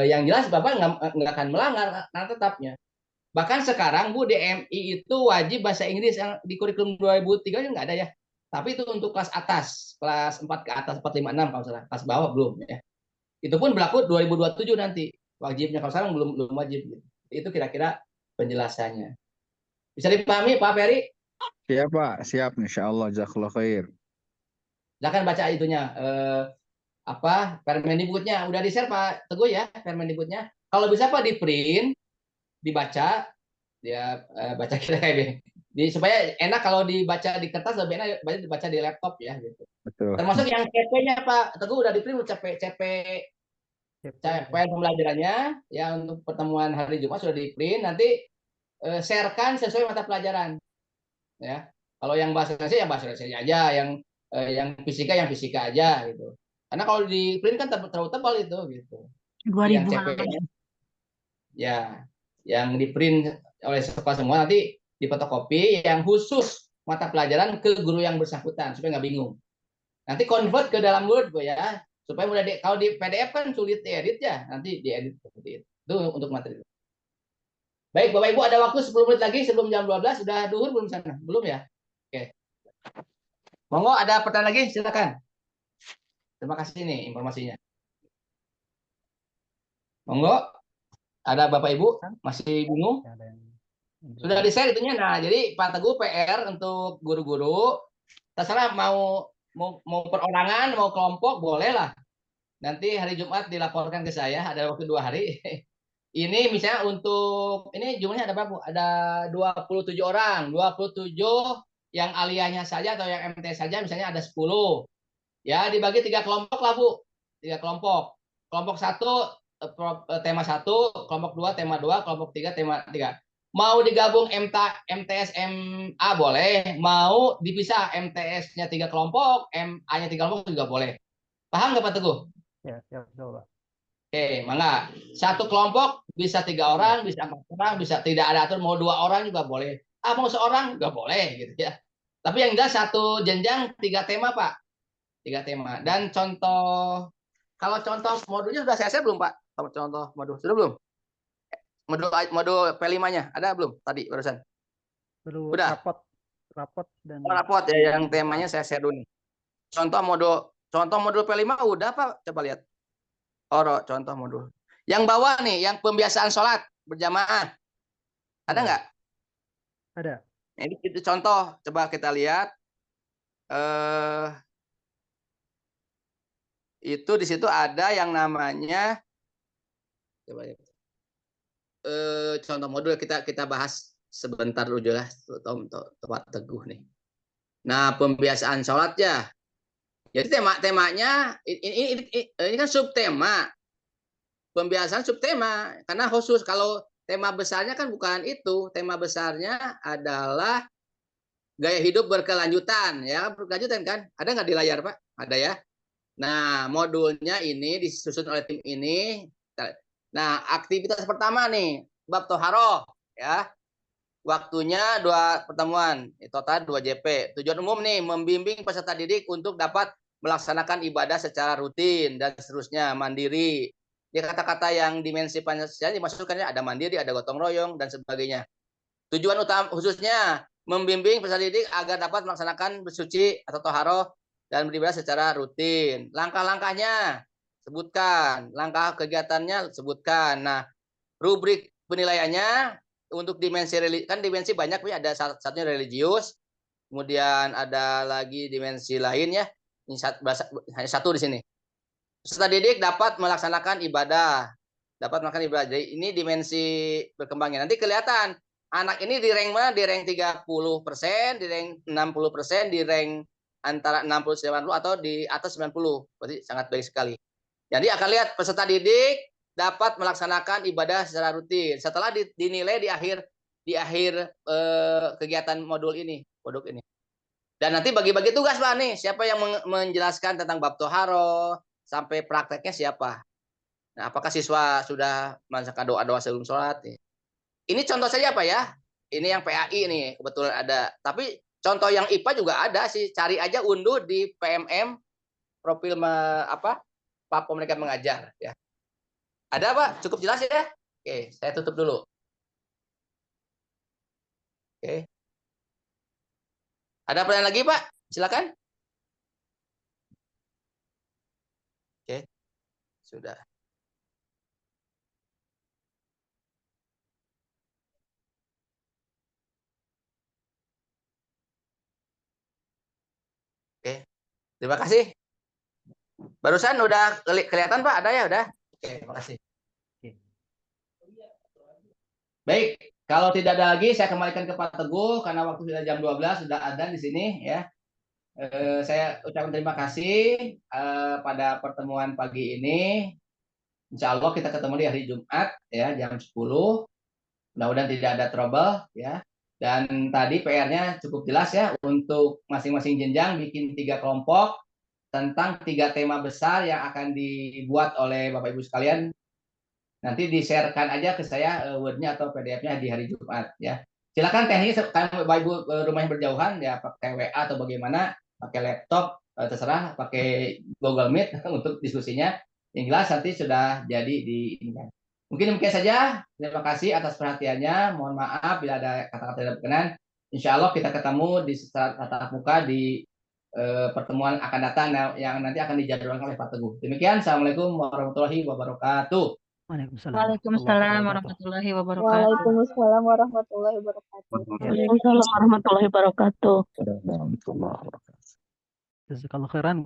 yang jelas Bapak nggak akan melanggar karena tetapnya. Bahkan sekarang Bu DMI itu wajib bahasa Inggris yang di kurikulum 2003 nggak ada ya. Tapi itu untuk kelas atas, kelas 4 ke atas, 4, 5, 6 kalau salah. Kelas bawah belum ya. Itu pun berlaku 2027 nanti. Wajibnya kalau sekarang belum wajib gitu. Itu kira-kira penjelasannya. Bisa dipahami Pak Ferry? Siap Pak, siap insya Allah. Jazakallah khair. Silakan baca itunya. Permendikbudnya udah di-share Pak Teguh ya, Permendikbudnya. Kalau bisa Pak di print, dibaca, dia baca kita kayak supaya enak kalau dibaca di kertas lebih enak dibaca di laptop ya gitu. Betul. Termasuk yang CP-nya Pak Teguh udah di print CP pembelajarannya ya untuk pertemuan hari Jumat sudah di print, nanti sharekan sesuai mata pelajaran ya. Kalau yang bahasa Indonesia ya bahasa Indonesia aja, yang fisika aja gitu. Karena kalau di print kan terlalu tebal itu gitu. 2000 yang CP-nya ya yang di print oleh sekolah semua nanti difotokopi yang khusus mata pelajaran ke guru yang bersangkutan supaya nggak bingung. Nanti convert ke dalam Word ya supaya mudah kalau di PDF kan sulit diedit ya, nanti diedit seperti itu. Itu untuk materi. Baik, Bapak Ibu ada waktu 10 menit lagi sebelum jam 12. Sudah duhur belum sana? Belum ya? Oke. Monggo ada pertanyaan lagi silakan. Terima kasih nih informasinya. Monggo. Ada Bapak Ibu masih bingung? Sudah di-share itunya. Nah, jadi Pak Teguh PR untuk guru-guru terserah mau perorangan, mau kelompok boleh lah. Nanti hari Jumat dilaporkan ke saya, ada waktu 2 hari. Ini misalnya untuk ini jumlahnya ada berapa Bu? Ada 27 orang, 27 yang aliyahnya saja atau yang MT saja misalnya ada 10. Ya, dibagi 3 kelompok lah Bu. 3 kelompok. Kelompok 1 tema 1, kelompok 2 tema 2, kelompok 3 tema 3. Mau digabung MTS MA boleh, mau dipisah MTS-nya 3 kelompok, MA-nya 3 kelompok juga boleh. Paham nggak Pak Teguh? Ya, ya, betul, Pak. Oke, mangga. Satu kelompok bisa 3 orang, bisa 4 orang, bisa tidak ada atur, mau 2 orang juga boleh. Mau seorang juga boleh gitu ya. Tapi yang jelas satu jenjang 3 tema Pak. 3 tema. Dan contoh, kalau contoh modulnya sudah saya belum Pak? Contoh modul sudah belum? Modul P5-nya ada belum tadi barusan? Perlu Udah. rapot dan Rapot ya yang temanya saya share dulu nih. Contoh modul P5 udah Pak, coba lihat. Contoh modul. Yang bawah nih, yang pembiasaan sholat berjamaah. Ada nggak? ada. Ini itu contoh, coba kita lihat. Itu di situ ada yang namanya, coba ya. Contoh modul kita bahas sebentar dulu lah, Pak Teguh nih. Nah, pembiasaan sholat ya. Jadi temanya ini kan subtema. Pembiasaan subtema karena khusus kalau tema besarnya kan bukan itu. Tema besarnya adalah gaya hidup berkelanjutan ya, berkelanjutan kan? Ada nggak di layar, Pak? Ada ya. Nah, modulnya ini disusun oleh tim ini. Nah, aktivitas pertama nih, bab toharoh ya. Waktunya 2 pertemuan, total 2 JP. Tujuan umum nih, membimbing peserta didik untuk dapat melaksanakan ibadah secara rutin dan seterusnya, mandiri. Dia kata-kata yang dimensi Pancasila dimasukkannya ada mandiri, ada gotong royong, dan sebagainya. Tujuan utama khususnya, membimbing peserta didik agar dapat melaksanakan bersuci atau toharoh dan beribadah secara rutin. Langkah-langkahnya, sebutkan. Langkah kegiatannya, sebutkan. Nah, rubrik penilaiannya, untuk dimensi kan dimensi banyak nih, ada satunya religius, kemudian ada lagi dimensi lain ya. Ini hanya satu di sini. Peserta didik dapat melaksanakan ibadah. Jadi ini dimensi berkembangnya. Nanti kelihatan anak ini di rank mana? Di rank 30%, di rank 60%, di rank antara 60-90 atau di atas 90. Berarti sangat baik sekali. Jadi akan lihat peserta didik dapat melaksanakan ibadah secara rutin setelah dinilai di akhir kegiatan modul ini. Dan nanti bagi-bagi tugas Pak nih, siapa yang menjelaskan tentang bab toharoh sampai prakteknya siapa. Nah, apakah siswa sudah melaksanakan doa-doa sebelum sholat? Ini contoh saja Pak ya. Ini yang PAI nih kebetulan ada. Tapi contoh yang IPA juga ada sih. Cari aja, unduh di PMM profil Pak Komunikasi Mengajar ya. Ada Pak? Cukup jelas ya? Oke, saya tutup dulu. Oke. Ada pertanyaan lagi Pak? Silakan. Oke. Sudah. Oke. Terima kasih. Barusan udah kelihatan Pak? Ada ya? Udah? Oke, terima kasih. Baik, kalau tidak ada lagi saya kembalikan ke Pak Teguh karena waktu sudah jam 12 sudah ada di sini ya. Saya ucapkan terima kasih pada pertemuan pagi ini. Insya Allah kita ketemu di hari Jumat ya jam 10. Mudah-mudahan tidak ada trouble ya. Dan tadi PR-nya cukup jelas ya untuk masing-masing jenjang bikin 3 kelompok tentang 3 tema besar yang akan dibuat oleh Bapak Ibu sekalian. Nanti di-sharekan aja ke saya Word-nya atau PDF-nya di hari Jumat ya. Silakan tekniknya kalau Bapak Ibu rumahnya berjauhan ya pakai WA atau bagaimana, pakai laptop terserah, pakai Google Meet untuk diskusinya. Yang jelas nanti sudah jadi di ini. Mungkin demikian saja. Terima kasih atas perhatiannya. Mohon maaf bila ada kata-kata tidak berkenan. Insya Allah kita ketemu di tatap muka di pertemuan akan datang yang nanti akan dijadwalkan oleh Pak Teguh. Demikian. Assalamualaikum warahmatullahi wabarakatuh. Waalaikumsalam warahmatullahi wabarakatuh. Waalaikumsalam warahmatullahi wabarakatuh. Waalaikumsalam warahmatullahi wabarakatuh. Jazakallahu khairan.